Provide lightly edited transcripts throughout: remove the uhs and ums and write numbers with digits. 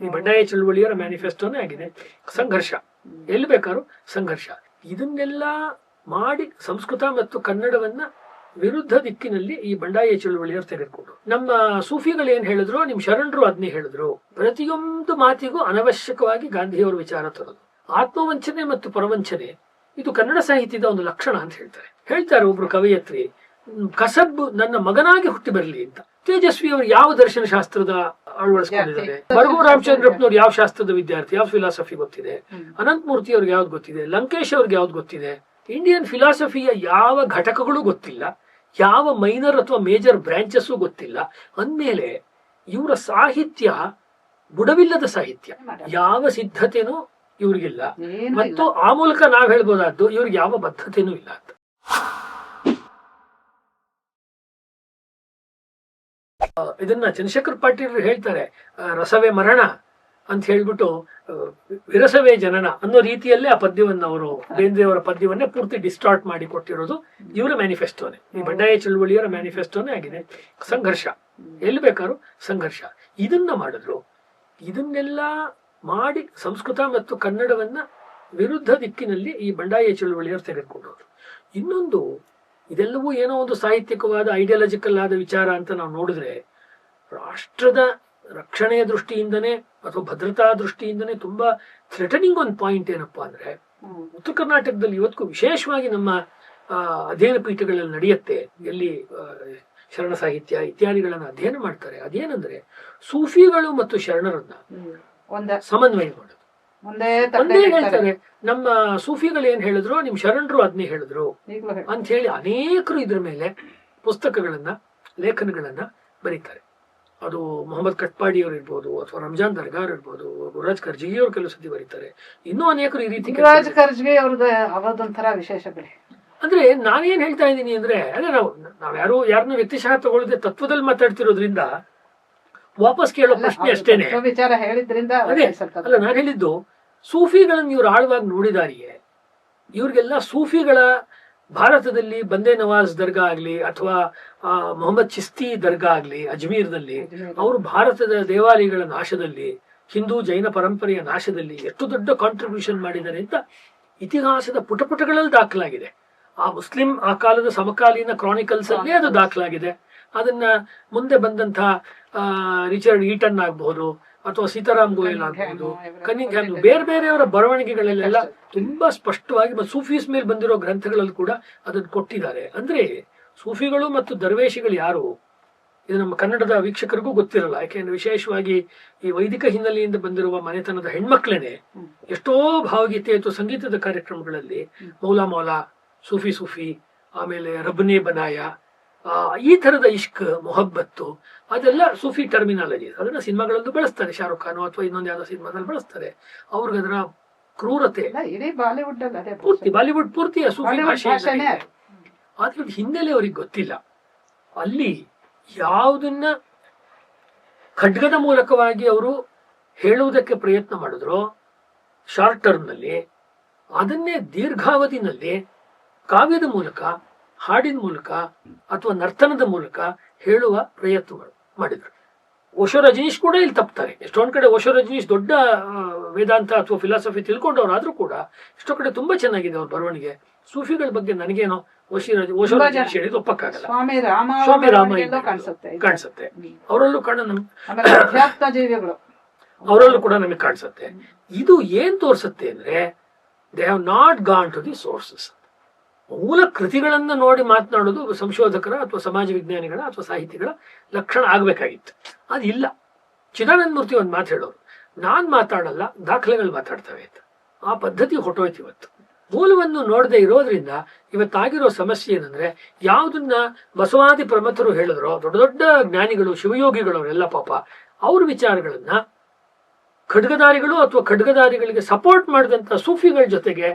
ಈ ಬಂಡಾಯ ಚಳುವಳಿಯರ ಮ್ಯಾನಿಫೆಸ್ಟೋನೇ ಆಗಿದೆ. ಸಂಘರ್ಷ, ಎಲ್ಲಿ ಬೇಕಾದ್ರೂ ಸಂಘರ್ಷ. ಇದನ್ನೆಲ್ಲ ಮಾಡಿ ಸಂಸ್ಕೃತ ಮತ್ತು ಕನ್ನಡವನ್ನ ವಿರುದ್ಧ ದಿಕ್ಕಿನಲ್ಲಿ ಈ ಬಂಡಾಯ ಚಳುವಳಿಯರು ತೆಗೆದುಕೊಂಡು, ನಮ್ಮ ಸೂಫಿಗಳು ಏನ್ ಹೇಳಿದ್ರು, ನಿಮ್ ಶರಣರು ಅದನ್ನೇ ಹೇಳಿದ್ರು. ಪ್ರತಿಯೊಂದು ಮಾತಿಗೂ ಅನವಶ್ಯಕವಾಗಿ ಗಾಂಧಿಯವರ ವಿಚಾರ ತರೋದು. ಆತ್ಮವಂಚನೆ ಮತ್ತು ಪರವಂಚನೆ ಇದು ಕನ್ನಡ ಸಾಹಿತ್ಯದ ಒಂದು ಲಕ್ಷಣ ಅಂತ ಹೇಳ್ತಾರೆ ಒಬ್ರು ಕವಯತ್ರಿ. ಕಸಬ್ ನನ್ನ ಮಗನಾಗಿ ಹುಟ್ಟಿ ಬರಲಿ ಅಂತ. ತೇಜಸ್ವಿ ಅವರು ಯಾವ ದರ್ಶನ ಶಾಸ್ತ್ರದ ಅಳವಡಿಸ್ಕೊಂಡಿದ್ದಾರೆ? ಬರಗೂರು ರಾಮಚಂದ್ರಪ್ಪನವ್ರು ಯಾವ ಶಾಸ್ತ್ರದ ವಿದ್ಯಾರ್ಥಿ, ಯಾವ ಫಿಲಾಸಫಿ ಗೊತ್ತಿದೆ? ಅನಂತಮೂರ್ತಿ ಅವ್ರಿಗೆ ಯಾವ್ದು ಗೊತ್ತಿದೆ? ಲಂಕೇಶ್ ಅವ್ರಿಗೆ ಯಾವ್ದು ಗೊತ್ತಿದೆ? ಇಂಡಿಯನ್ ಫಿಲಾಸಫಿಯ ಯಾವ ಘಟಕಗಳು ಗೊತ್ತಿಲ್ಲ, ಯಾವ ಮೈನರ್ ಅಥವಾ ಮೇಜರ್ ಬ್ರಾಂಚಸ್ ಗೊತ್ತಿಲ್ಲ ಅಂದ್ಮೇಲೆ ಇವರ ಸಾಹಿತ್ಯ ಬುಡವಿಲ್ಲದ ಸಾಹಿತ್ಯ. ಯಾವ ಸಿದ್ಧತೆನೂ ಇವ್ರಿಗಿಲ್ಲ, ಮತ್ತು ಆ ಮೂಲಕ ನಾವ್ ಹೇಳ್ಬೋದಾದ್ದು ಇವ್ರಿಗೆ ಯಾವ ಬದ್ಧತೆನೂ ಇಲ್ಲ ಅಂತ. ಇದನ್ನ ಚಂದ್ರಶೇಖರ್ ಪಾಟೀಲ್ ಹೇಳ್ತಾರೆ, ರಸವೇ ಮರಣ ಅಂತ ಹೇಳ್ಬಿಟ್ಟು ವಿರಸವೇ ಜನನ ಅನ್ನೋ ರೀತಿಯಲ್ಲೇ ಆ ಪದ್ಯವನ್ನು ಅವರು ಬೇಂದ್ರೆಯವರ ಪದ್ಯವನ್ನೇ ಪೂರ್ತಿ ಡಿಸ್ಟಾರ್ಟ್ ಮಾಡಿ ಕೊಟ್ಟಿರೋದು ಇವರ ಮ್ಯಾನಿಫೆಸ್ಟೋನೇ, ಈ ಬಂಡಾಯ ಚಳುವಳಿಯರ ಮ್ಯಾನಿಫೆಸ್ಟೋನೇ ಆಗಿದೆ. ಸಂಘರ್ಷ, ಎಲ್ಲಿ ಬೇಕಾದ್ರೂ ಸಂಘರ್ಷ. ಇದನ್ನ ಮಾಡಿದ್ರು. ಇದನ್ನೆಲ್ಲ ಮಾಡಿ ಸಂಸ್ಕೃತ ಮತ್ತು ಕನ್ನಡವನ್ನ ವಿರುದ್ಧ ದಿಕ್ಕಿನಲ್ಲಿ ಈ ಬಂಡಾಯ ಚಳುವಳಿಯರು ತೆಗೆದುಕೊಂಡವರು. ಇನ್ನೊಂದು, ಇದೆಲ್ಲವೂ ಏನೋ ಒಂದು ಸಾಹಿತ್ಯಿಕವಾದ ಐಡಿಯಾಲಜಿಕಲ್ ಆದ ವಿಚಾರ ಅಂತ ನಾವು ನೋಡಿದ್ರೆ, ರಾಷ್ಟ್ರದ ರಕ್ಷಣೆಯ ದೃಷ್ಟಿಯಿಂದನೇ ಅಥವಾ ಭದ್ರತಾ ದೃಷ್ಟಿಯಿಂದನೇ ತುಂಬಾ ಥ್ರೆಟನಿಂಗ್ ಒಂದು ಪಾಯಿಂಟ್ ಏನಪ್ಪಾ ಅಂದ್ರೆ, ಉತ್ತರ ಕರ್ನಾಟಕದಲ್ಲಿ ಇವತ್ತಿಗೂ ವಿಶೇಷವಾಗಿ ನಮ್ಮ ಅಧ್ಯಯನ ಪೀಠಗಳಲ್ಲಿ ನಡೆಯುತ್ತೆ, ಎಲ್ಲಿ ಶರಣ ಸಾಹಿತ್ಯ ಇತ್ಯಾದಿಗಳನ್ನ ಅಧ್ಯಯನ ಮಾಡ್ತಾರೆ. ಅದೇನಂದ್ರೆ ಸೂಫಿಗಳು ಮತ್ತು ಶರಣರನ್ನ ಸಮನ್ವಯ ಮಾಡೋದು. ಒಂದೇ ಹೇಳ್ತಾರೆ, ನಮ್ಮ ಸೂಫಿಗಳು ಏನ್ ಹೇಳಿದ್ರು, ನಿಮ್ ಶರಣರು ಅದನ್ನೇ ಹೇಳಿದ್ರು ಅಂತ ಹೇಳಿ ಅನೇಕರು ಇದ್ರ ಮೇಲೆ ಪುಸ್ತಕಗಳನ್ನ, ಲೇಖನಗಳನ್ನ ಬರೀತಾರೆ. ಅದು ಮೊಹಮ್ಮದ್ ಕಟ್ಪಾಡಿ ಅವರು ಇರ್ಬೋದು, ಅಥವಾ ರಂಜಾನ್ ದರ್ಗಾರ್ ಇರ್ಬೋದು, ಗುರುರಾಜ್ ಕರ್ಜಿಗಿ ಅವರು ಕೆಲವು ಸತಿ ಬರೀತಾರೆ. ಇನ್ನೂ ಅನೇಕರು ಈ ರೀತಿ. ಗುರುರಾಜ್ ಕರ್ಜಿಗಿ ಅವ್ರದೊಂಥರ ವಿಶೇಷಗಳೇ. ಅಂದ್ರೆ ನಾನೇನ್ ಹೇಳ್ತಾ ಇದ್ದೀನಿ ಅಂದ್ರೆ, ಅದೇ ನಾವ್ ಯಾರನ್ನ ವ್ಯಕ್ತಿಶಃ ತಗೊಳ್ಳದೆ ತತ್ವದಲ್ಲಿ ಮಾತಾಡ್ತಿರೋದ್ರಿಂದ ವಾಪಸ್ ಕೇಳೋ ಪ್ರಶ್ನೆ ಅಷ್ಟೇನೆ. ವಿಚಾರ ಹೇಳಿದ್ರಿಂದ ಅಲ್ಲ, ನಾನು ಹೇಳಿದ್ದು ಸೂಫಿಗಳನ್ನು ಇವ್ರು ಆಳವಾಗಿ ನೋಡಿದಾರಿಯೇ. ಇವ್ರಿಗೆಲ್ಲ ಸೂಫಿಗಳ ಭಾರತದಲ್ಲಿ ಬಂದೇ ನವಾಜ್ ದರ್ಗಾ ಆಗ್ಲಿ ಅಥವಾ ಮೊಹಮ್ಮದ್ ಚಿಸ್ತಿ ದರ್ಗಾ ಆಗ್ಲಿ ಅಜ್ಮೀರ್ದಲ್ಲಿ, ಅವರು ಭಾರತದ ದೇವಾಲಯಗಳ ನಾಶದಲ್ಲಿ, ಹಿಂದೂ ಜೈನ ಪರಂಪರೆಯ ನಾಶದಲ್ಲಿ ಎಷ್ಟು ದೊಡ್ಡ ಕಾಂಟ್ರಿಬ್ಯೂಷನ್ ಮಾಡಿದ್ದಾರೆ ಅಂತ ಇತಿಹಾಸದ ಪುಟಪುಟಗಳಲ್ಲಿ ದಾಖಲಾಗಿದೆ. ಆ ಮುಸ್ಲಿಂ ಆ ಕಾಲದ ಸಮಕಾಲೀನ ಕ್ರಾನಿಕಲ್ಸ್ ಅಲ್ಲೇ ಅದು ದಾಖಲಾಗಿದೆ. ಅದನ್ನ ಮುಂದೆ ಬಂದಂತ ರಿಚರ್ಡ್ ಈಟನ್ ಆಗ್ಬಹುದು ಅಥವಾ ಸೀತಾರಾಮ್ ಗೋಯಲ್ ಆಗ್ಬಹುದು, ಕನ್ನಿಂಗ್ಹ್ಯಾಮ್, ಬೇರೆ ಬೇರೆಯವರ ಬರವಣಿಗೆಗಳಲ್ಲೆಲ್ಲ ತುಂಬಾ ಸ್ಪಷ್ಟವಾಗಿ ಮತ್ತು ಸೂಫೀಸ್ ಮೇಲೆ ಬಂದಿರೋ ಗ್ರಂಥಗಳಲ್ಲಿ ಕೂಡ ಅದನ್ನು ಕೊಟ್ಟಿದ್ದಾರೆ. ಅಂದ್ರೆ ಸೂಫಿಗಳು ಮತ್ತು ದರ್ವೇಶಿಗಳು ಯಾರು, ಇದು ನಮ್ಮ ಕನ್ನಡದ ವೀಕ್ಷಕರಿಗೂ ಗೊತ್ತಿರಲ್ಲ. ಯಾಕೆಂದ್ರೆ ವಿಶೇಷವಾಗಿ ಈ ವೈದಿಕ ಹಿನ್ನೆಲೆಯಿಂದ ಬಂದಿರುವ ಮನೆತನದ ಹೆಣ್ಮಕ್ಳೇನೆ ಎಷ್ಟೋ ಭಾವಗೀತೆ ಅಥವಾ ಸಂಗೀತದ ಕಾರ್ಯಕ್ರಮಗಳಲ್ಲಿ ಮೌಲಾ ಸೂಫಿ, ಆಮೇಲೆ ರಬ್ನೆ ಬನಾಯ, ಈ ತರದ ಇಷ್ಕ್, ಮೊಹಬ್ಬತ್ತು, ಅದೆಲ್ಲ ಸೂಫಿ ಟರ್ಮಿನಾಲಜಿ. ಅದನ್ನ ಸಿನಿಮಾಗಳಲ್ಲೂ ಬಳಸ್ತಾರೆ. ಶಾರುಖ್ ಖಾನ್ ಅಥವಾ ಇನ್ನೊಂದು ಯಾವ್ದೋ ಸಿನಿಮಾದಲ್ಲಿ ಬಳಸ್ತಾರೆ. ಅವ್ರಿಗೆ ಅದರ ಕ್ರೂರತೆ ಬಾಲಿವುಡ್ ಪೂರ್ತಿ ಸೂಫಿ ಭಾಷೆ. ಆದ್ರೆ ಹಿನ್ನೆಲೆ ಅವ್ರಿಗೆ ಗೊತ್ತಿಲ್ಲ. ಅಲ್ಲಿ ಯಾವುದನ್ನ ಖಡ್ಗದ ಮೂಲಕವಾಗಿ ಅವರು ಹೇಳುವುದಕ್ಕೆ ಪ್ರಯತ್ನ ಮಾಡಿದ್ರು ಶಾರ್ಟ್ ಟರ್ಮ್ ನಲ್ಲಿ, ಅದನ್ನೇ ದೀರ್ಘಾವಧಿನಲ್ಲಿ ಕಾವ್ಯದ ಮೂಲಕ, ಹಾಡಿನ ಮೂಲಕ ಅಥವಾ ನರ್ತನದ ಮೂಲಕ ಹೇಳುವ ಪ್ರಯತ್ನ ಮಾಡಿದ್ರು. ಓಶೋ ರಜನೀಶ್ ಕೂಡ ಇಲ್ಲಿ ತಪ್ತಾರೆ. ಎಷ್ಟೊಂದ್ ಕಡೆ ಓಶೋ ರಜನೀಶ್ ದೊಡ್ಡ ವೇದಾಂತ ಅಥವಾ ಫಿಲಾಸಫಿ ತಿಳ್ಕೊಂಡವ್ರಾದ್ರೂ ಕೂಡ ಎಷ್ಟೋ ಕಡೆ ತುಂಬಾ ಚೆನ್ನಾಗಿದೆ ಅವ್ರ ಬರವಣಿಗೆ. ಸೂಫಿಗಳ ಬಗ್ಗೆ ನನಗೇನೋ ಓಶೋ ರಜನೀಶ್ ಹೇಳಿದ್ದು ಒಪ್ಪಕ್ಕಾಗಲ್ಲ. ಸ್ವಾಮಿ ರಾಮ ಕಾಣಿಸುತ್ತೆ, ಅವರಲ್ಲೂ ಕೂಡ ಅವರಲ್ಲೂ ಕೂಡ ನಮಗೆ ಕಾಣಿಸುತ್ತೆ. ಇದು ಏನ್ ತೋರಿಸುತ್ತೆ ಅಂದ್ರೆ, they have not gone to the sources. ಮೂಲ ಕೃತಿಗಳನ್ನ ನೋಡಿ ಮಾತನಾಡೋದು ಸಂಶೋಧಕರ ಅಥವಾ ಸಮಾಜ ವಿಜ್ಞಾನಿಗಳ ಅಥವಾ ಸಾಹಿತಿಗಳ ಲಕ್ಷಣ ಆಗ್ಬೇಕಾಗಿತ್ತು. ಅದಿಲ್ಲ. ಚಿದಾನಂದ ಮೂರ್ತಿ ಒಂದು ಮಾತು ಹೇಳೋರು, ನಾನ್ ಮಾತಾಡಲ್ಲ, ದಾಖಲೆಗಳು ಮಾತಾಡ್ತವೆ ಅಂತ. ಆ ಪದ್ಧತಿ ಹೊಟ್ಟೋಯ್ತು ಇವತ್ತು. ಮೂಲವನ್ನು ನೋಡದೆ ಇರೋದ್ರಿಂದ ಇವತ್ತಾಗಿರೋ ಸಮಸ್ಯೆ ಏನಂದ್ರೆ, ಯಾವುದನ್ನ ಬಸವಾದಿ ಪ್ರಮಥರು ಹೇಳಿದ್ರೋ, ದೊಡ್ಡ ದೊಡ್ಡ ಜ್ಞಾನಿಗಳು, ಶಿವಯೋಗಿಗಳು, ಅವರೆಲ್ಲ ಪಾಪ ಅವ್ರ ವಿಚಾರಗಳನ್ನ ಖಡ್ಗದಾರಿಗಳು ಅಥವಾ ಖಡ್ಗದಾರಿಗಳಿಗೆ ಸಪೋರ್ಟ್ ಮಾಡಿದಂತ ಸೂಫಿಗಳ ಜೊತೆಗೆ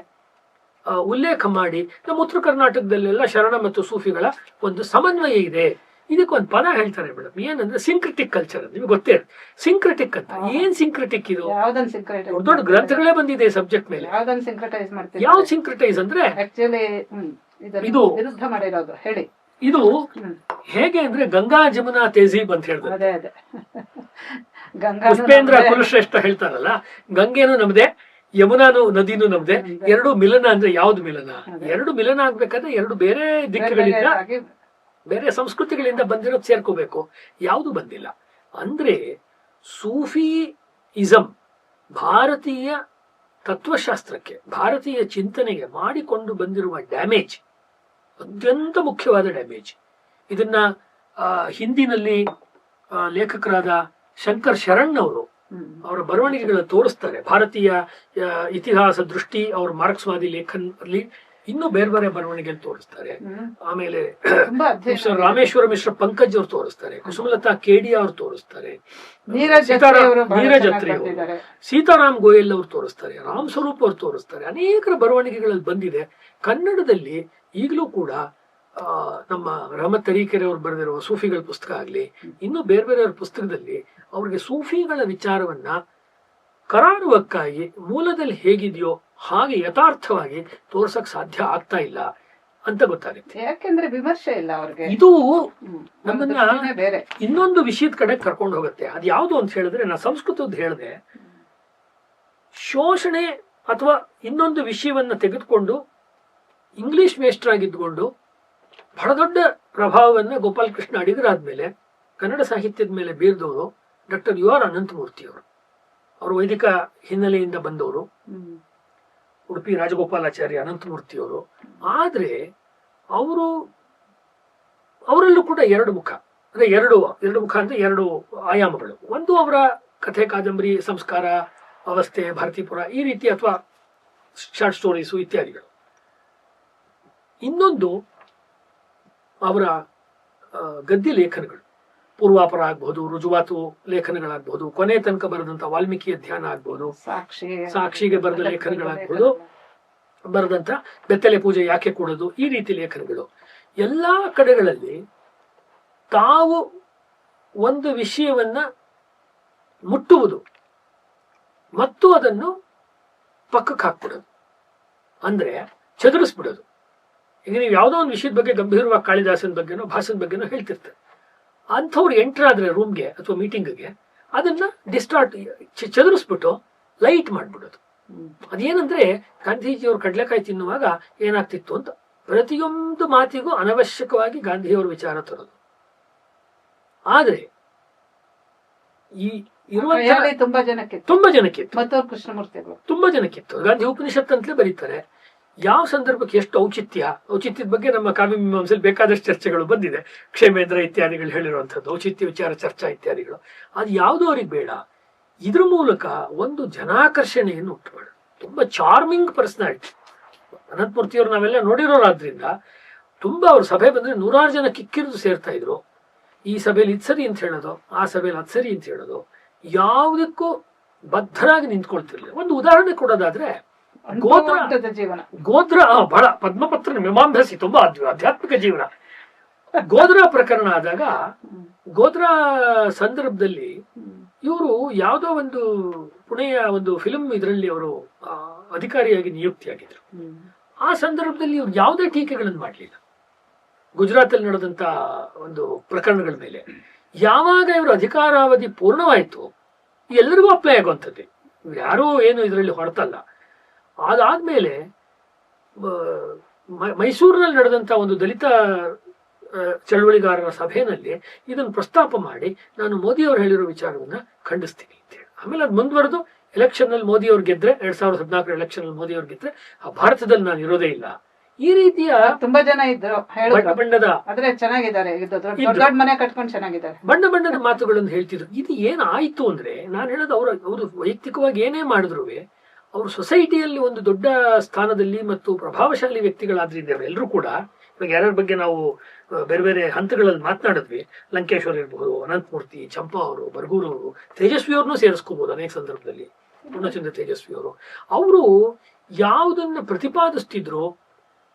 ಉಲ್ಲೇಖ ಮಾಡಿ, ನಮ್ಮ ಉತ್ತರ ಕರ್ನಾಟಕದಲ್ಲೆಲ್ಲ ಶರಣ ಮತ್ತು ಸೂಫಿಗಳ ಒಂದು ಸಮನ್ವಯ ಇದೆ. ಇದಕ್ಕೊಂದು ಪದ ಹೇಳ್ತಾರೆ ಮೇಡಮ್, ಏನಂದ್ರೆ ಸಿಂಕ್ರಿಟಿಕ್ ಕಲ್ಚರ್. ನಿಮ್ಗೆ ಗೊತ್ತೇ ಸಿಂಕ್ರಿಟಿಕ್ ಅಂತ. ಏನ್ ಸಿಂಕ್ರಿಟಿಕ್? ಇದು ದೊಡ್ಡ ದೊಡ್ಡ ಗ್ರಂಥಗಳೇ ಬಂದಿದೆ ಸಬ್ಜೆಕ್ಟ್ ಮೇಲೆ. ಯಾವ ಸಿಂಕ್ರಿಟೈಸ್ ಅಂದ್ರೆ, ಇದು ಹೇಗೆ ಅಂದ್ರೆ ಗಂಗಾ ಜಮುನಾ ತೇಜೀಬ್ ಅಂತ ಹೇಳಿದ್ರೆ, ಗಂಗಾನು ಪುಷ್ಪೇಂದ್ರ ನಮ್ದೇ. ಕುಲಶ್ರೇಷ್ಠ ಹೇಳ್ತಾರಲ್ಲ, ಗಂಗೆನೂ ನಮ್ದೆ, ಯಮುನಾನು ನದಿನೂ ನಮ್ದೆ, ಎರಡು ಮಿಲನ ಅಂದ್ರೆ ಯಾವ್ದು ಮಿಲನ? ಎರಡು ಮಿಲನ ಆಗ್ಬೇಕಾದ್ರೆ ಎರಡು ಬೇರೆ ದಿಕ್ಕುಗಳಿಂದ, ಆಗಿ ಬೇರೆ ಸಂಸ್ಕೃತಿಗಳಿಂದ ಬಂದಿರೋದು ಸೇರ್ಕೋಬೇಕು. ಯಾವುದು ಬಂದಿಲ್ಲ. ಅಂದ್ರೆ ಸೂಫಿ ಇಸಂ ಭಾರತೀಯ ತತ್ವಶಾಸ್ತ್ರಕ್ಕೆ, ಭಾರತೀಯ ಚಿಂತನೆಗೆ ಮಾಡಿಕೊಂಡು ಬಂದಿರುವ ಡ್ಯಾಮೇಜ್ ಅತ್ಯಂತ ಮುಖ್ಯವಾದ ಡ್ಯಾಮೇಜ್. ಇದನ್ನ ಹಿಂದಿನಲ್ಲಿ ಲೇಖಕರಾದ ಶಂಕರ್ ಶರಣ್ ಅವರು ಅವರ ಬರವಣಿಗೆಗಳ ತೋರಿಸ್ತಾರೆ. ಭಾರತೀಯ ಇತಿಹಾಸ ದೃಷ್ಟಿ, ಅವ್ರ ಮಾರ್ಕ್ಸ್ವಾದಿ ಲೇಖನಲ್ಲಿ ಇನ್ನೂ ಬೇರೆ ಬೇರೆ ಬರವಣಿಗೆ ತೋರಿಸ್ತಾರೆ. ಆಮೇಲೆ ತುಂಬಾ ಅಧ್ಯಯನ ಮಿಸ್ಟರ್ ರಾಮೇಶ್ವರ ಮಿಶ್ರ ಪಂಕಜ್ ಅವರು ತೋರಿಸ್ತಾರೆ, ಕುಸುಮಲತಾ ಕೇಡಿಯಾ ಅವರು ತೋರಿಸ್ತಾರೆ, ನೀರಜ್ ಜತ್ರಿ ಅವರು ಬಹಳ ನೀರಜ್ ಚೆನ್ನಾಗಿ ಜತ್ರಿ ಅವರು, ಬರ್ದಿದ್ದಾರೆ. ಸೀತಾರಾಮ್ ಗೋಯಲ್ ಅವರು ತೋರಿಸ್ತಾರೆ, ರಾಮ್ ಸ್ವರೂಪ್ ಅವರು ತೋರಿಸ್ತಾರೆ. ಅನೇಕರ ಬರವಣಿಗೆಗಳಲ್ಲಿ ಬಂದಿದೆ. ಕನ್ನಡದಲ್ಲಿ ಈಗಲೂ ಕೂಡ ನಮ್ಮ ರಹಮತ್ ತರೀಕೆರೆ ಅವರು ಬರೆದಿರುವ ಸೂಫಿಗಳ ಪುಸ್ತಕ ಆಗ್ಲಿ, ಇನ್ನು ಬೇರೆ ಬೇರೆಯವ್ರ ಪುಸ್ತಕದಲ್ಲಿ ಅವ್ರಿಗೆ ಸೂಫಿಗಳ ವಿಚಾರವನ್ನ ಕರಾರುವಕ್ಕಾಗಿ ಮೂಲದಲ್ಲಿ ಹೇಗಿದೆಯೋ ಹಾಗೆ ಯಥಾರ್ಥವಾಗಿ ತೋರ್ಸಕ್ ಸಾಧ್ಯ ಆಗ್ತಾ ಇಲ್ಲ ಅಂತ ಗೊತ್ತಾಗುತ್ತೆ. ಯಾಕೆಂದ್ರೆ ವಿಮರ್ಶೆ ಇಲ್ಲ ಅವ್ರಿಗೆ. ಇದು ಹ್ಮ್. ನಮ್ಮನ್ನ ದೃಷ್ಟಿನೇ ಬೇರೆ. ಇನ್ನೊಂದು ವಿಷಯದ ಕಡೆ ಕರ್ಕೊಂಡು ಹೋಗುತ್ತೆ. ಅದು ಯಾವುದು ಅಂತ ಹೇಳಿದ್ರೆ, ನಾ ಸಂಸ್ಕೃತದ್ದು ಹೇಳಿದೆ, ಶೋಷಣೆ ಅಥವಾ ಇನ್ನೊಂದು ವಿಷಯವನ್ನ ತೆಗೆದುಕೊಂಡು ಇಂಗ್ಲಿಷ್ ಮೇಷ್ಟ್ರಾಗಿದ್ದುಕೊಂಡು ಬಹಳ ದೊಡ್ಡ ಪ್ರಭಾವವನ್ನ ಗೋಪಾಲಕೃಷ್ಣ ಅಡಿಗರಾದ್ಮೇಲೆ ಕನ್ನಡ ಸಾಹಿತ್ಯದ ಮೇಲೆ ಬೀರ್ದವರು ಡಾಕ್ಟರ್ ಯು ಆರ್ ಅನಂತಮೂರ್ತಿ ಅವರು. ಅವರು ವೈದಿಕ ಹಿನ್ನೆಲೆಯಿಂದ ಬಂದವರು, ಹ್ಮ್. ಉಡುಪಿ ರಾಜಗೋಪಾಲಾಚಾರ್ಯ ಅನಂತಮೂರ್ತಿ ಅವರು. ಆದ್ರೆ ಅವರಲ್ಲೂ ಕೂಡ ಎರಡು ಮುಖ, ಅಂದ್ರೆ ಎರಡು ಮುಖ ಅಂದ್ರೆ ಎರಡು ಆಯಾಮಗಳು. ಒಂದು ಅವರ ಕಥೆ, ಕಾದಂಬರಿ, ಸಂಸ್ಕಾರ, ಅವಸ್ಥೆ, ಭಾರತೀಪುರ ಈ ರೀತಿ, ಅಥವಾ ಶಾರ್ಟ್ ಸ್ಟೋರೀಸು ಇತ್ಯಾದಿಗಳು. ಇನ್ನೊಂದು ಅವರ ಗದ್ಯ ಲೇಖನಗಳು, ಪೂರ್ವಾಪರ ಆಗ್ಬಹುದು, ರುಜುವಾತು ಲೇಖನಗಳಾಗಬಹುದು, ಕೊನೆ ತನಕ ಬರೆದಂತ ವಾಲ್ಮೀಕಿಯ ಧ್ಯಾನ ಆಗ್ಬಹುದು, ಸಾಕ್ಷಿಗೆ ಬರೆದ ಲೇಖನಗಳಾಗ್ಬೋದು, ಬರೆದಂತ ಬೆತ್ತಲೆ ಪೂಜೆ ಯಾಕೆ ಕೂಡದು, ಈ ರೀತಿ ಲೇಖನಗಳು. ಎಲ್ಲಾ ಕಡೆಗಳಲ್ಲಿ ತಾವು ಒಂದು ವಿಷಯವನ್ನ ಮುಟ್ಟುವುದು ಮತ್ತು ಅದನ್ನು ಪಕ್ಕಕ್ಕೆ ಹಾಕ್ಬಿಡೋದು, ಅಂದ್ರೆ ಚದುರಿಸ್ಬಿಡೋದು. ಈಗ ನೀವು ಯಾವುದೋ ಒಂದು ವಿಷಯದ ಬಗ್ಗೆ ಗಂಭೀರವಾಗಿ ಕಾಳಿದಾಸನ ಬಗ್ಗೆನೋ ಭಾಸನ ಬಗ್ಗೆನೋ ಹೇಳ್ತಿರ್ತಾರೆ. ಅಂಥವ್ರು ಎಂಟರ್ ಆದ್ರೆ ರೂಮ್ಗೆ ಅಥವಾ ಮೀಟಿಂಗ್ಗೆ, ಅದನ್ನ ಡಿಸ್ಟಾರ್ಟ್, ಚದುರಿಸ್ಬಿಟ್ಟು ಲೈಟ್ ಮಾಡ್ಬಿಡೋದು. ಅದೇನಂದ್ರೆ, ಗಾಂಧೀಜಿಯವರು ಕಡಲೆಕಾಯಿ ತಿನ್ನುವಾಗ ಏನಾಗ್ತಿತ್ತು ಅಂತ ಪ್ರತಿಯೊಂದು ಮಾತಿಗೂ ಅನವಶ್ಯಕವಾಗಿ ಗಾಂಧಿಯವರ ವಿಚಾರ ತರೋದು. ಆದ್ರೆ ಈ ತುಂಬಾ ಜನಕ್ಕಿತ್ತು. ಮತ್ತವ್ರು ಕೃಷ್ಣಮೂರ್ತಿಗಳು ತುಂಬಾ ಜನಕ್ಕಿತ್ತು. ಗಾಂಧಿ ಉಪನಿಷತ್ ಅಂತಲೇ ಬರೀತಾರೆ. ಯಾವ ಸಂದರ್ಭಕ್ಕೆ ಎಷ್ಟು ಔಚಿತ್ಯದ ಬಗ್ಗೆ ನಮ್ಮ ಕಾವ್ಯ ಮೀಮಾಂಸೆಯಲ್ಲಿ ಬೇಕಾದಷ್ಟು ಚರ್ಚೆಗಳು ಬಂದಿದೆ. ಕ್ಷೇಮೇಂದ್ರ ಇತ್ಯಾದಿಗಳು ಹೇಳಿರುವಂಥದ್ದು ಔಚಿತ್ಯ ವಿಚಾರ ಚರ್ಚಾ ಇತ್ಯಾದಿಗಳು. ಅದು ಯಾವುದೂ ಅವ್ರಿಗೆ ಬೇಡ. ಇದ್ರ ಮೂಲಕ ಒಂದು ಜನಾಕರ್ಷಣೆಯನ್ನು ಉಂಟು ಮಾಡ, ತುಂಬಾ ಚಾರ್ಮಿಂಗ್ ಪರ್ಸನಾಲಿಟಿ. ಅನಂತಮೂರ್ತಿಯವರು ನಾವೆಲ್ಲ ನೋಡಿರೋರಾದ್ರಿಂದ ತುಂಬಾ ಅವ್ರ ಸಭೆ ಬಂದ್ರೆ 100 ಜನ ಕಿಕ್ಕಿರಿದು ಸೇರ್ತಾ ಇದ್ರು. ಈ ಸಭೆಯಲ್ಲಿ ಇದು ಸರಿ ಅಂತ ಹೇಳೋದು, ಆ ಸಭೆಯಲ್ಲಿ ಅದು ಸರಿ ಅಂತ ಹೇಳೋದು, ಯಾವುದಕ್ಕೂ ಬದ್ಧರಾಗಿ ನಿಂತ್ಕೊಳ್ತಿರ್ಲಿಲ್ಲ. ಒಂದು ಉದಾಹರಣೆ ಕೊಡೋದಾದ್ರೆ, ಗೋದ್ರ ಬಹಳ ಪದ್ಮಪತ್ರ ಮೀಮಾಂಸೆ, ತುಂಬಾ ಆಧ್ಯಾತ್ಮಿಕ ಜೀವನ. ಗೋಧ್ರಾ ಪ್ರಕರಣ ಆದಾಗ, ಗೋಧ್ರಾ ಸಂದರ್ಭದಲ್ಲಿ ಇವರು ಯಾವುದೋ ಒಂದು ಪುಣೆಯ ಒಂದು ಫಿಲ್ಮ್ ಇದರಲ್ಲಿ ಅವರು ಅಧಿಕಾರಿಯಾಗಿ ನಿಯುಕ್ತಿಯಾಗಿದ್ರು. ಆ ಸಂದರ್ಭದಲ್ಲಿ ಇವ್ರು ಯಾವುದೇ ಟೀಕೆಗಳನ್ನು ಮಾಡಲಿಲ್ಲ ಗುಜರಾತ್ ಅಲ್ಲಿ ನಡೆದಂತ ಒಂದು ಪ್ರಕರಣಗಳ ಮೇಲೆ. ಯಾವಾಗ ಇವರು ಅಧಿಕಾರಾವಧಿ ಪೂರ್ಣವಾಯಿತು, ಎಲ್ಲರಿಗೂ ಅಪ್ಲೈ ಆಗುವಂಥದ್ದು, ಯಾರೂ ಏನು ಇದರಲ್ಲಿ ಹೊರತಲ್ಲ. ಅದಾದ್ಮೇಲೆ ಮೈಸೂರಿನಲ್ಲಿ ನಡೆದಂತ ಒಂದು ದಲಿತ ಚಳವಳಿಗಾರರ ಸಭೆಯಲ್ಲಿ ಇದನ್ನು ಪ್ರಸ್ತಾಪ ಮಾಡಿ, ನಾನು ಮೋದಿ ಅವರು ಹೇಳಿರೋ ವಿಚಾರವನ್ನ ಖಂಡಿಸ್ತೀನಿ ಅಂತ ಹೇಳಿ. ಆಮೇಲೆ ಅದು ಮುಂದುವರೆದು ಎಲೆಕ್ಷನ್ ನಲ್ಲಿ ಮೋದಿ ಅವ್ರು ಗೆದ್ರೆ, 2014 ಎಲೆಕ್ಷನ್ ನಲ್ಲಿ ಮೋದಿ ಅವ್ರು ಗೆದ್ರೆ, ಆ ಭಾರತದಲ್ಲಿ ನಾನು ಇರೋದೇ ಇಲ್ಲ, ಈ ರೀತಿಯ ತುಂಬಾ ಜನ ಇದ್ರು. ಬಣ್ಣದ ಆದ್ರೆ ಚೆನ್ನಾಗಿದ್ದಾರೆ, ದೊಡ್ಡ ಮನೆ ಕಟ್ಕೊಂಡು ಚೆನ್ನಾಗಿದ್ದಾರೆ, ಬಣ್ಣದ ಮಾತುಗಳನ್ನು ಹೇಳ್ತಿದ್ರು. ಇದು ಏನಾಯ್ತು ಅಂದ್ರೆ, ನಾನು ಹೇಳೋದು ಅವರು ವೈಯಕ್ತಿಕವಾಗಿ ಏನೇ ಮಾಡಿದ್ರು ಅವರು ಸೊಸೈಟಿಯಲ್ಲಿ ಒಂದು ದೊಡ್ಡ ಸ್ಥಾನದಲ್ಲಿ ಮತ್ತು ಪ್ರಭಾವಶಾಲಿ ವ್ಯಕ್ತಿಗಳಾದ್ರಿಂದ ಎಲ್ಲರೂ ಕೂಡ, ಇವಾಗ ಯಾರ್ಯಾರ ಬಗ್ಗೆ ನಾವು ಬೇರೆ ಬೇರೆ ಹಂತಗಳಲ್ಲಿ ಮಾತನಾಡಿದ್ವಿ, ಲಂಕೇಶ್ವರ್ ಇರಬಹುದು, ಅನಂತಮೂರ್ತಿ, ಚಂಪಾ ಅವರು, ಬರ್ಗೂರ್ ಅವರು, ತೇಜಸ್ವಿ ಅವ್ರನ್ನೂ ಸೇರಿಸ್ಕೋಬಹುದು ಅನೇಕ ಸಂದರ್ಭದಲ್ಲಿ, ಪೂರ್ಣಚಂದ್ರ ತೇಜಸ್ವಿ ಅವರು ಯಾವುದನ್ನ ಪ್ರತಿಪಾದಿಸ್ತಿದ್ರು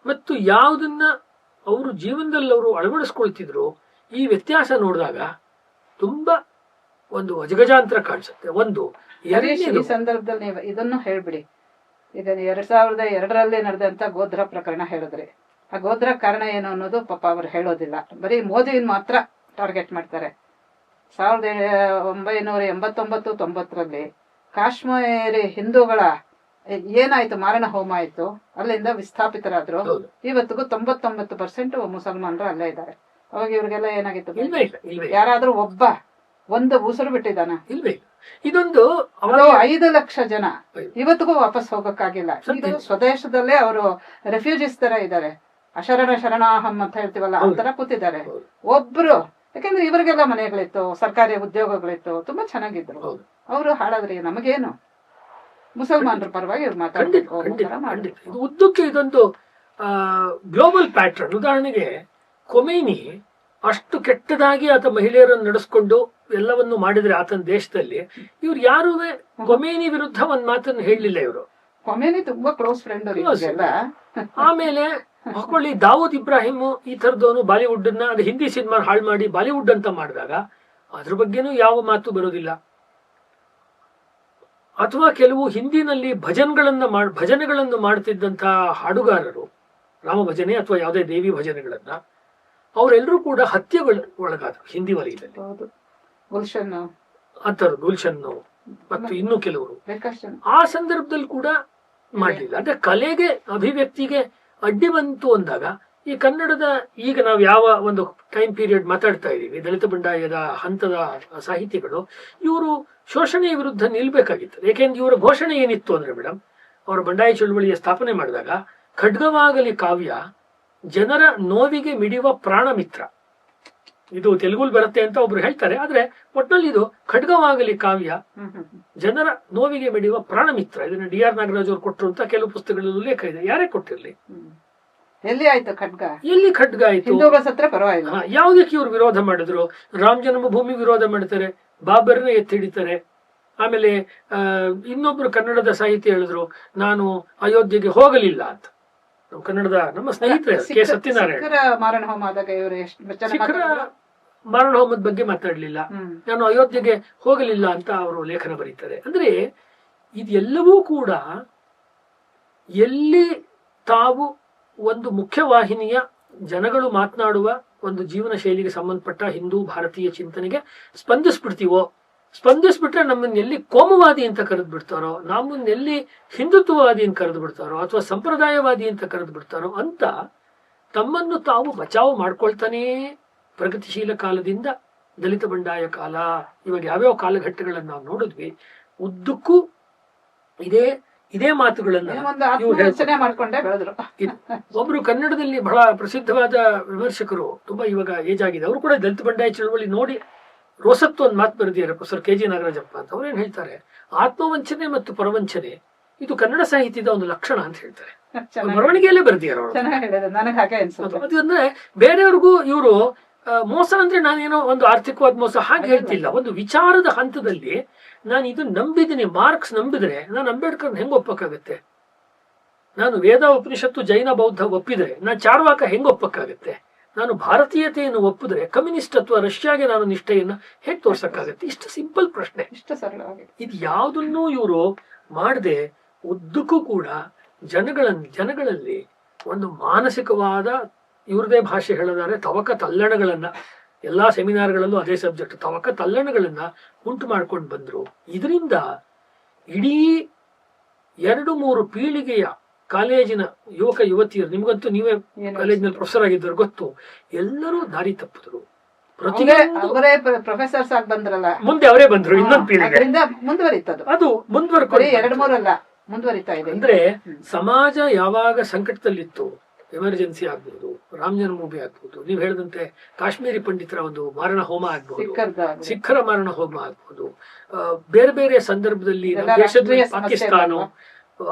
ಮತ್ತು ಯಾವುದನ್ನ ಅವರು ಜೀವನದಲ್ಲಿ ಅವರು ಅಳವಡಿಸ್ಕೊಳ್ತಿದ್ರು, ಈ ವ್ಯತ್ಯಾಸ ನೋಡಿದಾಗ ತುಂಬಾ ಒಂದು ಅಜಗಜಾಂತರ ಕಾಣಿಸುತ್ತೆ. ಒಂದು ಈ ಸಂದರ್ಭದಲ್ಲಿ ನೀವು ಇದನ್ನು ಹೇಳ್ಬಿಡಿ. ಈಗ 2002ರಲ್ಲಿ ನಡೆದಂತ ಗೋಧ್ರಾ ಪ್ರಕರಣ ಹೇಳಿದ್ರಿ. ಆ ಗೋಧ್ರಾ ಕಾರಣ ಏನು ಅನ್ನೋದು ಪಾಪ ಅವ್ರು ಹೇಳೋದಿಲ್ಲ, ಬರೀ ಮೋದಿನ ಮಾತ್ರ ಟಾರ್ಗೆಟ್ ಮಾಡ್ತಾರೆ. 1989-90 ಕಾಶ್ಮೀರಿ ಹಿಂದೂಗಳ ಏನಾಯ್ತು, ಮಾರಣ ಹೋಮ ಆಯ್ತು, ಅಲ್ಲಿಂದ ವಿಸ್ಥಾಪಿತರಾದ್ರು. ಹೌದು. ಇವತ್ತಿಗೂ 99% ಮುಸಲ್ಮಾನರು ಅಲ್ಲೇ ಇದ್ದಾರೆ. ಅವಾಗ ಇವ್ರಿಗೆಲ್ಲ ಏನಾಗಿತ್ತು? ಇಲ್ವೇ ಇಲ್ಲ. ಯಾರಾದ್ರೂ ಒಂದು ಉಸಿರು ಬಿಟ್ಟಿದಾನ? ಇಲ್ವೇ ಇಲ್ಲ. ಇದೊಂದು ಅವರು 5 ಲಕ್ಷ ಜನ ಇವತ್ತಿಗೂ ವಾಪಸ್ ಹೋಗಕ್ಕಾಗಿಲ್ಲ. ಇದು ಸ್ವದೇಶದಲ್ಲೇ ಅವರು ರೆಫ್ಯೂಜಿಸ್ ತರ ಇದ್ದಾರೆ. ಶರಣಾಹಂ ಅಂತ ಹೇಳ್ತೀವಲ್ಲ, ಆ ತರ ಕೂತಿದ್ದಾರೆ. ಒಬ್ರು, ಯಾಕಂದ್ರೆ ಇವರಿಗೆಲ್ಲ ಮನೆಗಳಿತ್ತು, ಸರ್ಕಾರಿ ಉದ್ಯೋಗಗಳಿತ್ತು, ತುಂಬಾ ಚೆನ್ನಾಗಿದ್ರು. ಅವರು ಹಾಳಾದ್ರೆ ನಮಗೇನು? ಮುಸಲ್ಮಾನರ ಪರವಾಗಿ ಇವ್ರು ಮಾತಾಡ್ಬೇಕು. ಉದ್ದಕ್ಕೆ ಇದೊಂದು ಗ್ಲೋಬಲ್ ಪ್ಯಾಟ್ರನ್. ಉದಾಹರಣೆಗೆ ಖೊಮೇನಿ ಅಷ್ಟು ಕೆಟ್ಟದಾಗಿ ಆತ ಮಹಿಳೆಯರನ್ನು ನಡೆಸ್ಕೊಂಡು ಎಲ್ಲವನ್ನು ಮಾಡಿದ್ರೆ ಆತನ ದೇಶದಲ್ಲಿ, ಇವ್ರು ಯಾರು ಖೊಮೇನಿ ವಿರುದ್ಧ ಒಂದ್ ಮಾತನ್ನು ಹೇಳಲಿಲ್ಲ ಇವರು. ಖೊಮೇನಿ ತುಂಬಾ ಕ್ಲೋಸ್ ಫ್ರೆಂಡ್. ಆಮೇಲೆ ಹಾಕೊಳ್ಳಿ ದಾವೂದ್ ಇಬ್ರಾಹಿಂ ಈ ತರದವನು ಬಾಲಿವುಡ್ ನ, ಅದು ಹಿಂದಿ ಸಿನಿಮಾ ಹಾಳು ಮಾಡಿ ಬಾಲಿವುಡ್ ಅಂತ ಮಾಡಿದಾಗ ಅದ್ರ ಬಗ್ಗೆನೂ ಯಾವ ಮಾತು ಬರೋದಿಲ್ಲ. ಅಥವಾ ಕೆಲವು ಹಿಂದಿನಲ್ಲಿ ಭಜನೆಗಳನ್ನು ಮಾಡ್ತಿದ್ದಂತಹ ಹಾಡುಗಾರರು, ರಾಮ ಭಜನೆ ಅಥವಾ ಯಾವುದೇ ದೇವಿ ಭಜನೆಗಳನ್ನ, ಅವರೆಲ್ಲರೂ ಕೂಡ ಹತ್ಯೆಗಳು ಒಳಗಾದ್ರು ಹಿಂದಿ ವಲಯದಲ್ಲಿ. ಗುಲ್ಶನ್ ಮತ್ತು ಇನ್ನು ಕೆಲವರು ಆ ಸಂದರ್ಭದಲ್ಲಿ ಕೂಡ ಮಾಡಲಿಲ್ಲ. ಅಂದ್ರೆ ಕಲೆಗೆ, ಅಭಿವ್ಯಕ್ತಿಗೆ ಅಡ್ಡಿ ಬಂತು ಅಂದಾಗ ಈ ಕನ್ನಡದ, ಈಗ ನಾವು ಯಾವ ಒಂದು ಟೈಮ್ ಪೀರಿಯಡ್ ಮಾತಾಡ್ತಾ ಇದೀವಿ, ದಲಿತ ಬಂಡಾಯದ ಹಂತದ ಸಾಹಿತಿಗಳು, ಇವರು ಶೋಷಣೆಯ ವಿರುದ್ಧ ನಿಲ್ಬೇಕಾಗಿತ್ತು. ಯಾಕೆಂದ್ರೆ ಇವರ ಘೋಷಣೆ ಏನಿತ್ತು ಅಂದ್ರೆ ಮೇಡಮ್, ಅವರ ಬಂಡಾಯ ಚಳುವಳಿಯ ಸ್ಥಾಪನೆ ಮಾಡಿದಾಗ ಖಡ್ಗವಾಗಲಿ ಕಾವ್ಯ ಜನರ ನೋವಿಗೆ ಮಿಡಿಯುವ ಪ್ರಾಣ ಮಿತ್ರ. ಇದು ತೆಲುಗುಲ್ ಬರುತ್ತೆ ಅಂತ ಒಬ್ರು ಹೇಳ್ತಾರೆ, ಆದ್ರೆ ಒಟ್ನಲ್ಲಿ ಇದು ಖಡ್ಗವಾಗಲಿ ಕಾವ್ಯ ಜನರ ನೋವಿಗೆ ಮಿಡಿಯುವ ಪ್ರಾಣ ಮಿತ್ರ. ಇದನ್ನ DR ನಾಗರಾಜ್ ಅವರು ಕೊಟ್ಟರು ಅಂತ ಕೆಲವು ಪುಸ್ತಕಗಳಲ್ಲಿ ಉಲ್ಲೇಖ ಇದೆ. ಯಾರೇ ಕೊಟ್ಟಿರ್ಲಿ, ಎಲ್ಲಿ ಆಯ್ತು ಖಡ್ಗ? ಎಲ್ಲಿ ಖಡ್ಗ ಆಯ್ತು? ಯಾವುದಕ್ಕೆ ಇವ್ರು ವಿರೋಧ ಮಾಡಿದ್ರು? ರಾಮ ಜನ್ಮಭೂಮಿ ವಿರೋಧ ಮಾಡ್ತಾರೆ, ಬಾಬರ್ನ ಎತ್ತಿ ಹಿಡಿತಾರೆ. ಆಮೇಲೆ ಇನ್ನೊಬ್ರು ಕನ್ನಡದ ಸಾಹಿತಿ ಹೇಳಿದ್ರು, ನಾನು ಅಯೋಧ್ಯೆಗೆ ಹೋಗಲಿಲ್ಲ ಅಂತ. ನಮ್ಮ ಕನ್ನಡದ ನಮ್ಮ ಸ್ನೇಹಿತರೆ ಕೆ ಸತ್ಯನಾರಾಯಣ ಶಿಖರ ಮಾರಣ ಹೋಮದ ಬಗ್ಗೆ ಮಾತಾಡ್ಲಿಲ್ಲ, ನಾನು ಅಯೋಧ್ಯೆಗೆ ಹೋಗಲಿಲ್ಲ ಅಂತ ಅವರು ಲೇಖನ ಬರೀತಾರೆ. ಅಂದ್ರೆ ಇದೆಲ್ಲವೂ ಕೂಡ ಎಲ್ಲಿ ತಾವು ಒಂದು ಮುಖ್ಯವಾಹಿನಿಯ ಜನಗಳು ಮಾತನಾಡುವ ಒಂದು ಜೀವನ ಶೈಲಿಗೆ ಸಂಬಂಧಪಟ್ಟ ಹಿಂದೂ ಭಾರತೀಯ ಚಿಂತನೆಗೆ ಸ್ಪಂದಿಸ್ಬಿಟ್ರೆ ನಮ್ಮನ್ನೆಲ್ಲಿ ಕೋಮುವಾದಿ ಅಂತ ಕರೆದು ಬಿಡ್ತಾರೋ, ನಮ್ಮನ್ನೆಲ್ಲಿ ಹಿಂದುತ್ವವಾದಿ ಅಂತ ಕರೆದು ಬಿಡ್ತಾರೋ, ಅಥವಾ ಸಂಪ್ರದಾಯವಾದಿ ಅಂತ ಕರೆದು ಬಿಡ್ತಾರೋ ಅಂತ ತಮ್ಮನ್ನು ತಾವು ಬಚಾವು ಮಾಡ್ಕೊಳ್ತಾನೇ ಪ್ರಗತಿಶೀಲ ಕಾಲದಿಂದ ದಲಿತ ಬಂಡಾಯ ಕಾಲ, ಇವಾಗ ಯಾವ್ಯಾವ ಕಾಲಘಟ್ಟಗಳನ್ನು ನಾವು ನೋಡಿದ್ವಿ, ಉದ್ದಕ್ಕೂ ಇದೇ ಮಾತುಗಳನ್ನ ಮಾಡ್ಕೊಂಡೇ ಬೆಳೆದ್ರು. ಒಬ್ರು ಕನ್ನಡದಲ್ಲಿ ಬಹಳ ಪ್ರಸಿದ್ಧವಾದ ವಿಮರ್ಶಕರು, ತುಂಬಾ ಇವಾಗ ಏಜ್ ಆಗಿದೆ, ಅವರು ಕೂಡ ದಲಿತ ಬಂಡಾಯ ಚಳವಳಿ ನೋಡಿ ರೋಸತ್ವ ಒಂದು ಮಾತು ಬರೆದಿದ್ದಾರೆ, ಪ್ರೊಫೆಸರ್ KG ನಾಗರಾಜಪ್ಪ ಅಂತ. ಅವ್ರೇನ್ ಹೇಳ್ತಾರೆ, ಆತ್ಮವಂಚನೆ ಮತ್ತು ಪರವಂಚನೆ ಇದು ಕನ್ನಡ ಸಾಹಿತ್ಯದ ಒಂದು ಲಕ್ಷಣ ಅಂತ ಹೇಳ್ತಾರೆ. ಬರವಣಿಗೆಯಲ್ಲೇ ಬರೆದಿದ್ದಾರೆ ಅವರು. ಅದು ಅಂದ್ರೆ ಬೇರೆಯವ್ರಿಗೂ ಇವರು ಮೋಸ ಅಂದ್ರೆ ನಾನೇನೋ ಒಂದು ಆರ್ಥಿಕವಾದ ಮೋಸ ಹಾಗೆ ಹೇಳ್ತಿಲ್ಲ. ಒಂದು ವಿಚಾರದ ಹಂತದಲ್ಲಿ ನಾನು ಇದು ನಂಬಿದ್ದೀನಿ, ಮಾರ್ಕ್ಸ್ ನಂಬಿದ್ರೆ ನಾನು ಅಂಬೇಡ್ಕರ್ ಹೆಂಗ್ ಒಪ್ಪಕ್ಕಾಗತ್ತೆ? ನಾನು ವೇದ ಉಪನಿಷತ್ತು ಜೈನ ಬೌದ್ಧ ಒಪ್ಪಿದ್ರೆ ನಾನು ಚಾರ್ವಾಕ ಹೆಂಗ್ ಒಪ್ಪಕ್ಕಾಗತ್ತೆ? ನಾನು ಭಾರತೀಯತೆಯನ್ನು ಒಪ್ಪಿದ್ರೆ ಕಮ್ಯುನಿಸ್ಟ್ ಅಥವಾ ರಷ್ಯಾಗೆ ನಾನು ನಿಷ್ಠೆಯನ್ನು ಹೇಗೆ ತೋರ್ಸಕ್ಕಾಗತ್ತೆ? ಇಷ್ಟು ಸಿಂಪಲ್ ಪ್ರಶ್ನೆ, ಇಷ್ಟು ಸರಳವಾಗಿದೆ. ಇದು ಯಾವುದನ್ನೂ ಇವರು ಮಾಡದೆ ಉದ್ದಕ್ಕೂ ಕೂಡ ಜನಗಳಲ್ಲಿ ಒಂದು ಮಾನಸಿಕವಾದ, ಇವ್ರದೇ ಭಾಷೆ ಹೇಳೋದಾದ್ರೆ ತವಕ ತಲ್ಲಣಗಳನ್ನ, ಎಲ್ಲಾ ಸೆಮಿನಾರ್ಗಳಲ್ಲೂ ಅದೇ ಸಬ್ಜೆಕ್ಟ್, ತವಕ ತಲ್ಲಣಗಳನ್ನ ಉಂಟು ಮಾಡ್ಕೊಂಡು ಬಂದ್ರು. ಇದರಿಂದ ಇಡೀ 2-3 ಪೀಳಿಗೆಯ ಕಾಲೇಜಿನ ಯುವಕ ಯುವತಿಯರು, ನಿಮ್ಗಂತೂ ನೀವೇ ಕಾಲೇಜಿನಲ್ಲಿ ಪ್ರೊಫೆಸರ್ ಆಗಿದ್ದರು ಗೊತ್ತು, ಎಲ್ಲರೂ ದಾರಿ ತಪ್ಪಿದ್ರು. ಪ್ರೊಫೆಸರ್ಸ್ ಆಗಿ ಬಂದ್ರಲ್ಲ, ಮುಂದೆ ಅವರೇ ಬಂದ್ರು. ಇನ್ನೊಂದು ಪೀಳಿಗೆ ಮುಂದುವರಿತದು, ಅದು ಮುಂದುವರ್ಕೊಂಡು 2-3 ಅಲ್ಲ ಮುಂದುವರಿತಾ ಇದೆ. ಅಂದ್ರೆ ಸಮಾಜ ಯಾವಾಗ ಸಂಕಟದಲ್ಲಿತ್ತು, ಎಮರ್ಜೆನ್ಸಿ ಆಗ್ಬಹುದು, ರಾಮ ಜನ್ಮಭೂಮಿ ಆಗ್ಬಹುದು, ನೀವು ಹೇಳಿದಂತೆ ಕಾಶ್ಮೀರಿ ಪಂಡಿತರ ಒಂದು ಮಾರಣ ಹೋಮ ಆಗ್ಬಹುದು, ಸಿಖ್ಖರ ಮಾರಣ ಹೋಮ ಆಗ್ಬಹುದು, ಬೇರೆ ಬೇರೆ ಸಂದರ್ಭದಲ್ಲಿ ದೇಶದ ಪಾಕಿಸ್ತಾನ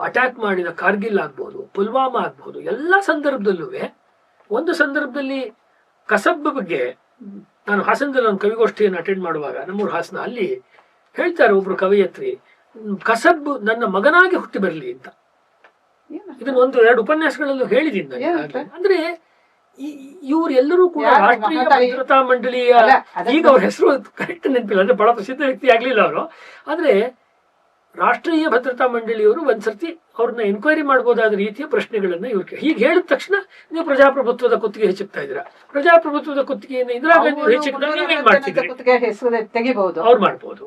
ಅಟ್ಯಾಕ್ ಮಾಡಿದ ಕಾರ್ಗಿಲ್ ಆಗ್ಬಹುದು, ಪುಲ್ವಾಮಾ ಆಗ್ಬಹುದು, ಎಲ್ಲಾ ಸಂದರ್ಭದಲ್ಲೂ ಒಂದು ಸಂದರ್ಭದಲ್ಲಿ ಕಸಬ್ ಬಗ್ಗೆ ನಾನು ಹಾಸನದಲ್ಲಿ ಒಂದು ಕವಿಗೋಷ್ಠಿಯನ್ನು ಅಟೆಂಡ್ ಮಾಡುವಾಗ, ನಮ್ಮೂರು ಹಾಸನ, ಅಲ್ಲಿ ಹೇಳ್ತಾರೆ ಒಬ್ರು ಕವಯತ್ರಿ, ಕಸಬ್ ನನ್ನ ಮಗನಾಗಿ ಹುಟ್ಟಿ ಬರಲಿ ಅಂತ. ಇದನ್ನ 1-2 ಉಪನ್ಯಾಸಗಳಲ್ಲೂ ಹೇಳಿದ್ದೀನಿ. ಅಂದ್ರೆ ಇವರೆಲ್ಲರೂ ಕೂಡ ರಾಷ್ಟ್ರೀಯ ಭದ್ರತಾ ಮಂಡಳಿಯ, ಈಗ ಅವ್ರ ಹೆಸರು ಕರೆಕ್ಟ್ ನೆನಪಿಲ್ಲ, ಅಂದ್ರೆ ಬಹಳ ಪ್ರಸಿದ್ಧ ವ್ಯಕ್ತಿ ಆಗ್ಲಿಲ್ಲ ಅವರು, ಆದ್ರೆ ರಾಷ್ಟ್ರೀಯ ಭದ್ರತಾ ಮಂಡಳಿಯವರು ಒಂದ್ಸರ್ತಿ ಅವ್ರನ್ನ ಎನ್ಕ್ವೈರಿ ಮಾಡಬಹುದಾದ ರೀತಿಯ ಪ್ರಶ್ನೆಗಳನ್ನ ಇವ್ರಿಗೆ ಹೀಗೆ ಹೇಳಿದ ತಕ್ಷಣ ನೀವು ಪ್ರಜಾಪ್ರಭುತ್ವದ ಕುತ್ತಿಗೆ ಹೆಚ್ಚುತ್ತಾ ಇದ್ದೀರಾ. ಪ್ರಜಾಪ್ರಭುತ್ವದ ಕುತ್ತಿಗೆಯನ್ನು ಇಂದಿರಾ ಗಾಂಧಿ ಹೆಚ್ಚಿಕ್ಕಿದಾಗ ನೀವೇನ್ ಮಾಡ್ತಿದ್ರಿ? ಹೆಸರು ತೆಗಿಬಹುದು, ಅವ್ರು ಮಾಡ್ಬೋದು.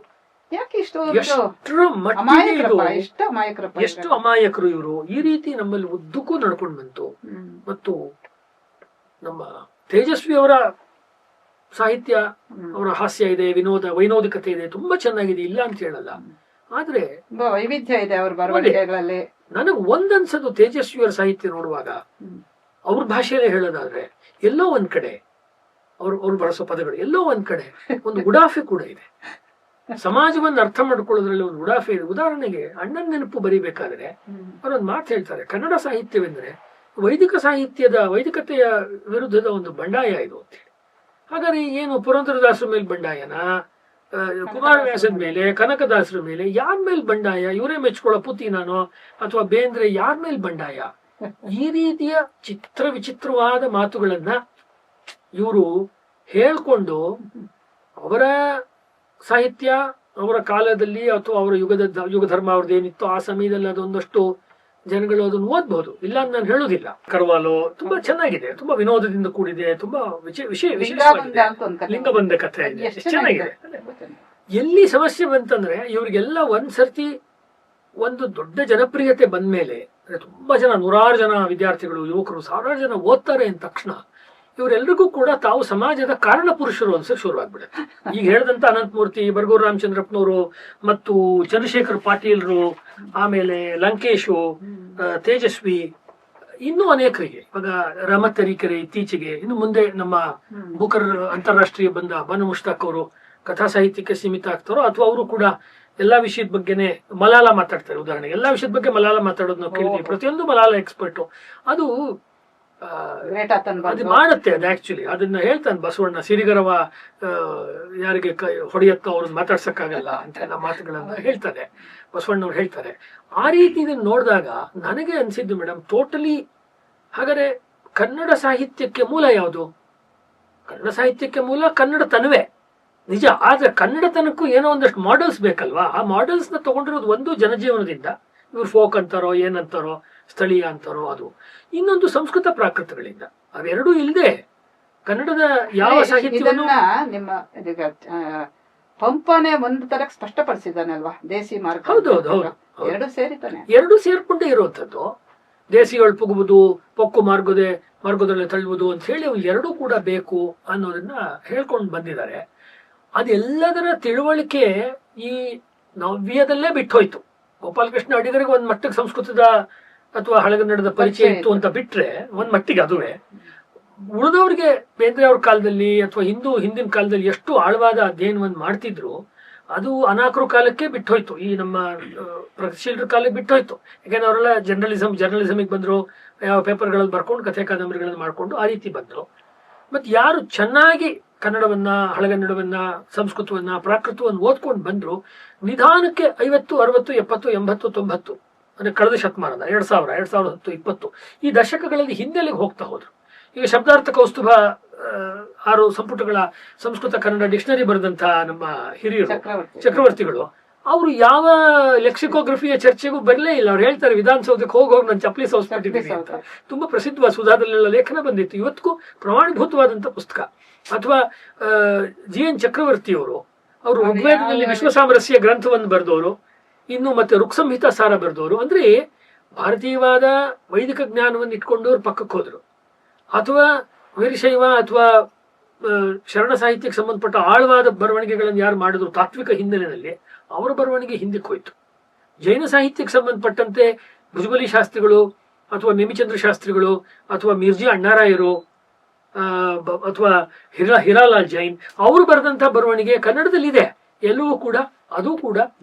ಯಾಕೆ ಇಷ್ಟು ಎಷ್ಟರ ಮಟ್ಟಿಗೆ ಅಮಾಯಕರಪ್ಪ, ಎಷ್ಟು ಅಮಾಯಕರಪ್ಪ, ಎಷ್ಟು ಅಮಾಯಕರು ಇವರು. ಈ ರೀತಿ ನಮ್ಮಲ್ಲಿ ಉದ್ದಕ್ಕೂ ನಡ್ಕೊಂಡು ಬಂತು. ಮತ್ತು ನಮ್ಮ ತೇಜಸ್ವಿ ಅವರ ಸಾಹಿತ್ಯ, ಅವರ ಹಾಸ್ಯ ಇದೆ, ವೈನೋದಿಕತೆ ಇದೆ, ತುಂಬಾ ಚೆನ್ನಾಗಿದೆ, ಇಲ್ಲ ಅಂತ ಹೇಳಲ್ಲ. ಆದ್ರೆ ವೈವಿಧ್ಯ ಇದೆ ಅವ್ರ ಬರವಣಿಗೆಗಳಲ್ಲಿ. ನನಗೆ ಒಂದನ್ಸದು ತೇಜಸ್ವಿಯವರ ಸಾಹಿತ್ಯ ನೋಡುವಾಗ, ಅವ್ರ ಭಾಷೆಯಲ್ಲೇ ಹೇಳೋದಾದ್ರೆ ಎಲ್ಲೋ ಒಂದ್ ಕಡೆ ಅವ್ರು ಬಳಸೋ ಪದಗಳು ಎಲ್ಲೋ ಒಂದ್ ಕಡೆ ಒಂದು ಉಡಾಫೆ ಕೂಡ ಇದೆ. ಸಮಾಜವನ್ನು ಅರ್ಥ ಮಾಡ್ಕೊಳ್ಳೋದ್ರಲ್ಲಿ ಒಂದು ಉಡಾಫೆ ಇದೆ. ಉದಾಹರಣೆಗೆ ಅಣ್ಣನ ನೆನಪು ಬರೀಬೇಕಾದ್ರೆ ಅವರೊಂದು ಮಾತು ಹೇಳ್ತಾರೆ, ಕನ್ನಡ ಸಾಹಿತ್ಯವೆಂದ್ರೆ ವೈದಿಕತೆಯ ವಿರುದ್ಧದ ಒಂದು ಬಂಡಾಯ ಇದು ಅಂತ ಹೇಳಿ. ಹಾಗಾದ್ರೆ ಏನು ಪುರಂದರದಾಸರ ಮೇಲೆ ಬಂಡಾಯನ, ಕುಮಾರವ್ಯಾಸದ ಮೇಲೆ, ಕನಕದಾಸರ ಮೇಲೆ, ಯಾರ ಮೇಲೆ ಬಂಡಾಯ? ಇವರೇ ಮೆಚ್ಕೊಳ್ಳೋ ಪುತಿನಾನೋ ಅಥವಾ ಬೇಂದ್ರೆ ಯಾರ ಮೇಲೆ ಬಂಡಾಯ? ಈ ರೀತಿಯ ವಿಚಿತ್ರವಾದ ಮಾತುಗಳನ್ನ ಇವರು ಹೇಳ್ಕೊಂಡು ಅವರ ಸಾಹಿತ್ಯ ಅವರ ಕಾಲದಲ್ಲಿ ಅಥವಾ ಅವರ ಯುಗ ಧರ್ಮ ಅವ್ರದ್ದು ಏನಿತ್ತು ಆ ಸಮಯದಲ್ಲಿ ಅದೊಂದಷ್ಟು ಜನಗಳು ಅದನ್ನು ಓದ್ಬಹುದು, ಇಲ್ಲ ಅಂತ ನಾನು ಹೇಳುದಿಲ್ಲ. ಕರ್ವಾಲೋ ತುಂಬಾ ಚೆನ್ನಾಗಿದೆ, ತುಂಬಾ ವಿನೋದದಿಂದ ಕೂಡಿದೆ, ತುಂಬಾ ವಿಶೇಷವಾಗಿದೆ. ಲಿಂಗಬಂಧ ಕಥೆ ಇದೆ, ಎಷ್ಟು ಚೆನ್ನಾಗಿದೆ. ಎಲ್ಲಿ ಸಮಸ್ಯೆ ಬಂತಂದ್ರೆ ಇವ್ರಿಗೆಲ್ಲ ಒಂದ್ಸರ್ತಿ ಒಂದು ದೊಡ್ಡ ಜನಪ್ರಿಯತೆ ಬಂದ್ಮೇಲೆ, ತುಂಬಾ ಜನ, ನೂರಾರು ಜನ ವಿದ್ಯಾರ್ಥಿಗಳು, ಯುವಕರು, ಸಾವಿರಾರು ಜನ ಓದ್ತಾರೆ ಅಂದ ತಕ್ಷಣ ಇವರೆಲ್ಲರಿಗೂ ಕೂಡ ತಾವು ಸಮಾಜದ ಕಾರಣ ಪುರುಷರು ಅನ್ಸಕ್ ಶುರುವಾಗ್ಬಿಡುತ್ತೆ. ಈಗ ಹೇಳಿದಂತ ಅನಂತಮೂರ್ತಿ, ಬರಗೂರು ರಾಮಚಂದ್ರಪ್ಪನವರು ಮತ್ತು ಚಂದ್ರಶೇಖರ್ ಪಾಟೀಲ್ರು, ಆಮೇಲೆ ಲಂಕೇಶು, ತೇಜಸ್ವಿ, ಇನ್ನೂ ಅನೇಕರಿಗೆ, ಇವಾಗ ರಮತ್ ತರೀಕೆರೆ ಇತ್ತೀಚೆಗೆ, ಇನ್ನು ಮುಂದೆ ನಮ್ಮ ಬುಕರ್ ಅಂತಾರಾಷ್ಟ್ರೀಯ ಬಂದ ಬನು ಮುಷ್ತಾಕ್ ಅವರು ಕಥಾ ಸಾಹಿತ್ಯಕ್ಕೆ ಸೀಮಿತ ಆಗ್ತಾರೋ ಅಥವಾ ಅವರು ಕೂಡ ಎಲ್ಲಾ ವಿಷಯದ ಬಗ್ಗೆನೆ ಮಲಾಲ ಮಾತಾಡ್ತಾರೆ. ಉದಾಹರಣೆಗೆ ಎಲ್ಲಾ ವಿಷಯದ ಬಗ್ಗೆ ಮಲಾಲ ಮಾತಾಡೋದು ನಾವು ಕೇಳಿದ್ವಿ. ಪ್ರತಿಯೊಂದು ಮಲಾಲ ಎಕ್ಸ್ಪರ್ಟು. ಅದು ಮಾಡುತ್ತೆ. ಅದು ಆಕ್ಚುಲಿ ಅದನ್ನ ಹೇಳ್ತಾನೆ ಬಸವಣ್ಣ, ಸಿರಿಗರವ ಯಾರಿಗೆ ಹೊಡೆಯತ್ತೋ ಅವ್ರನ್ನ ಮಾತಾಡ್ಸಕ್ಕಾಗಲ್ಲ ಅಂತ ಎಲ್ಲ ಮಾತುಗಳನ್ನ ಹೇಳ್ತಾರೆ ಬಸವಣ್ಣವ್ರು ಹೇಳ್ತಾರೆ. ಆ ರೀತಿ ಇದನ್ನ ನೋಡಿದಾಗ ನನಗೆ ಅನ್ಸಿದ್ದು ಮೇಡಮ್, ಟೋಟಲಿ ಹಾಗಾದ್ರೆ ಕನ್ನಡ ಸಾಹಿತ್ಯಕ್ಕೆ ಮೂಲ ಯಾವುದು? ಕನ್ನಡ ಸಾಹಿತ್ಯಕ್ಕೆ ಮೂಲ ಕನ್ನಡತನವೇ ನಿಜ. ಆದ್ರೆ ಕನ್ನಡತನಕ್ಕೂ ಏನೋ ಒಂದಷ್ಟು ಮಾಡೆಲ್ಸ್ ಬೇಕಲ್ವಾ? ಆ ಮಾಡೆಲ್ಸ್ ನ ತಗೊಂಡಿರೋದು ಒಂದು ಜನಜೀವನದಿಂದ, ಇವ್ರು ಫೋಕ್ ಅಂತಾರೋ ಏನಂತಾರೋ ಸ್ಥಳೀಯ ಅಂತಾರೋ ಅದು, ಇನ್ನೊಂದು ಸಂಸ್ಕೃತ ಪ್ರಾಕೃತಗಳಿಂದ. ಅವೆರಡೂ ಇಲ್ಲದೆ ಕನ್ನಡದ ಯಾವ ಸಾಹಿತ್ಯವನ್ನು ನಿಮ್ಮ ಪಂಪನೆ ಒಂದು ತರ ಸ್ಪಷ್ಟಪಡಿಸಿದಾನಲ್ವಾ, ದೇಸಿ ಮಾರ್ಗ. ಹೌದೌದು, ಎರಡು ಸೇರಿತಾನೆ, ಎರಡು ಸೇರ್ಕೊಂಡೇ ಇರುವಂತದ್ದು. ದೇಸಿಗಳು ಪುಗುವುದು, ಪೊಕ್ಕು ಮಾರ್ಗದಲ್ಲಿ ತಳ್ಳುವುದು ಅಂತ ಹೇಳಿ ಅವು ಎರಡೂ ಕೂಡ ಬೇಕು ಅನ್ನೋದನ್ನ ಹೇಳ್ಕೊಂಡು ಬಂದಿದ್ದಾರೆ. ಅದೆಲ್ಲದರ ತಿಳುವಳಿಕೆ ಈ ನವ್ಯದಲ್ಲೇ ಬಿಟ್ಟೋಯ್ತು. ಗೋಪಾಲಕೃಷ್ಣ ಅಡಿಗರಿಗೆ ಒಂದ್ ಮಟ್ಟಿಗೆ ಸಂಸ್ಕೃತದ ಅಥವಾ ಹಳಗನ್ನಡದ ಪರಿಚಯ ಇತ್ತು ಅಂತ ಬಿಟ್ರೆ ಒಂದ್ ಮಟ್ಟಿಗೆ ಅದುವೇ. ಉಳಿದವ್ರಿಗೆ ಬೇಂದ್ರೆ ಅವ್ರ ಕಾಲದಲ್ಲಿ ಅಥವಾ ಹಿಂದಿನ ಕಾಲದಲ್ಲಿ ಎಷ್ಟು ಆಳವಾದ ಅಧ್ಯಯನವನ್ನು ಮಾಡ್ತಿದ್ರು, ಅದು ಅನಾಕರು ಕಾಲಕ್ಕೆ ಬಿಟ್ಟೋಯ್ತು. ಈ ನಮ್ಮ ಪ್ರಗತಿಶೀಲರ ಕಾಲಕ್ಕೆ ಬಿಟ್ಟೋಯ್ತು. ಯಾಕಂದ್ರೆ ಅವರೆಲ್ಲ ಜರ್ನಲಿಸಮಿಗೆ ಬಂದ್ರು, ಯಾವ ಪೇಪರ್ಗಳಲ್ಲಿ ಬರ್ಕೊಂಡು ಕಥೆ ಕಾದಂಬರಿಗಳನ್ನು ಮಾಡ್ಕೊಂಡು ಆ ರೀತಿ ಬಂದ್ರು. ಮತ್ತೆ ಯಾರು ಚೆನ್ನಾಗಿ ಕನ್ನಡವನ್ನ, ಹಳಗನ್ನಡವನ್ನ, ಸಂಸ್ಕೃತವನ್ನ, ಪ್ರಾಕೃತವನ್ನ ಓದ್ಕೊಂಡು ಬಂದ್ರು, ನಿಧಾನಕ್ಕೆ 50, 60, 70, 80, 90 ಅಂದ್ರೆ ಕಳೆದ ಶತಮಾನದ 2000, 2010, 20 ಈ ದಶಕಗಳಲ್ಲಿ ಹಿನ್ನೆಲೆಗೆ ಹೋಗ್ತಾ ಹೋದ್ರು. ಈಗ ಶಬ್ದಾರ್ಥ ಕೌಸ್ತುಭ 6 ಸಂಪುಟಗಳ ಸಂಸ್ಕೃತ ಕನ್ನಡ ಡಿಕ್ಷನರಿ ಬರೆದಂತಹ ನಮ್ಮ ಹಿರಿಯರು ಚಕ್ರವರ್ತಿಗಳು, ಅವರು ಯಾವ ಲೆಕ್ಸಿಕೋಗ್ರಫಿಯ ಚರ್ಚೆಗೂ ಬರಲೇ ಇಲ್ಲ. ಅವ್ರು ಹೇಳ್ತಾರೆ, ವಿಧಾನಸೌಧಕ್ಕೆ ಹೋಗಿ ನಾನು ಚಪ್ಪಲಿ ಸೋಸ್ಬಿಟ್ಟಿದ್ದೀನಿ ಅಂತ. ತುಂಬಾ ಪ್ರಸಿದ್ಧವಾದ ಸುಧಾದಲ್ಲೆಲ್ಲ ಲೇಖನ ಬಂದಿತ್ತು. ಇವತ್ತಿಗೂ ಪ್ರಮಾಣೀಭೂತವಾದಂತ ಪುಸ್ತಕ. ಅಥವಾ GN ಚಕ್ರವರ್ತಿಯವರು, ಅವರು ಋಗ್ವೇದದಲ್ಲಿ ವಿಶ್ವಸಾಮರಸ್ಯ ಗ್ರಂಥವನ್ನು ಬರೆದವರು, ಇನ್ನು ಮತ್ತೆ ಋಕ್ಸಂಹಿತ ಸಾರ ಬರೆದವರು. ಅಂದ್ರೆ ಭಾರತೀಯವಾದ ವೈದಿಕ ಜ್ಞಾನವನ್ನು ಇಟ್ಕೊಂಡವ್ರು ಪಕ್ಕಕ್ಕೆ ಹೋದ್ರು. ಅಥವಾ ವೀರಶೈವ ಅಥವಾ ಶರಣ ಸಾಹಿತ್ಯಕ್ಕೆ ಸಂಬಂಧಪಟ್ಟ ಆಳವಾದ ಬರವಣಿಗೆಗಳನ್ನು ಯಾರು ಮಾಡಿದ್ರು ತಾತ್ವಿಕ ಹಿನ್ನೆಲೆಯಲ್ಲಿ, ಅವರ ಬರವಣಿಗೆ ಹಿಂದಕ್ಕೆ ಹೋಯ್ತು. ಜೈನ ಸಾಹಿತ್ಯಕ್ಕೆ ಸಂಬಂಧಪಟ್ಟಂತೆ ಭುಜಬಲಿ ಶಾಸ್ತ್ರಿಗಳು ಅಥವಾ ನೇಮಿಚಂದ್ರ ಶಾಸ್ತ್ರಿಗಳು ಅಥವಾ ಮಿರ್ಜಿ ಅಣ್ಣಾರಾಯರು ಅಥವಾ ಹಿರಾಲಾಲ್ ಜೈನ್ ಅವರು ಬರೆದಂತಹ ಬರವಣಿಗೆ ಕನ್ನಡದಲ್ಲಿದೆ ಎಲ್ಲವೂ ಕೂಡ. ಅದು ಕೂಡ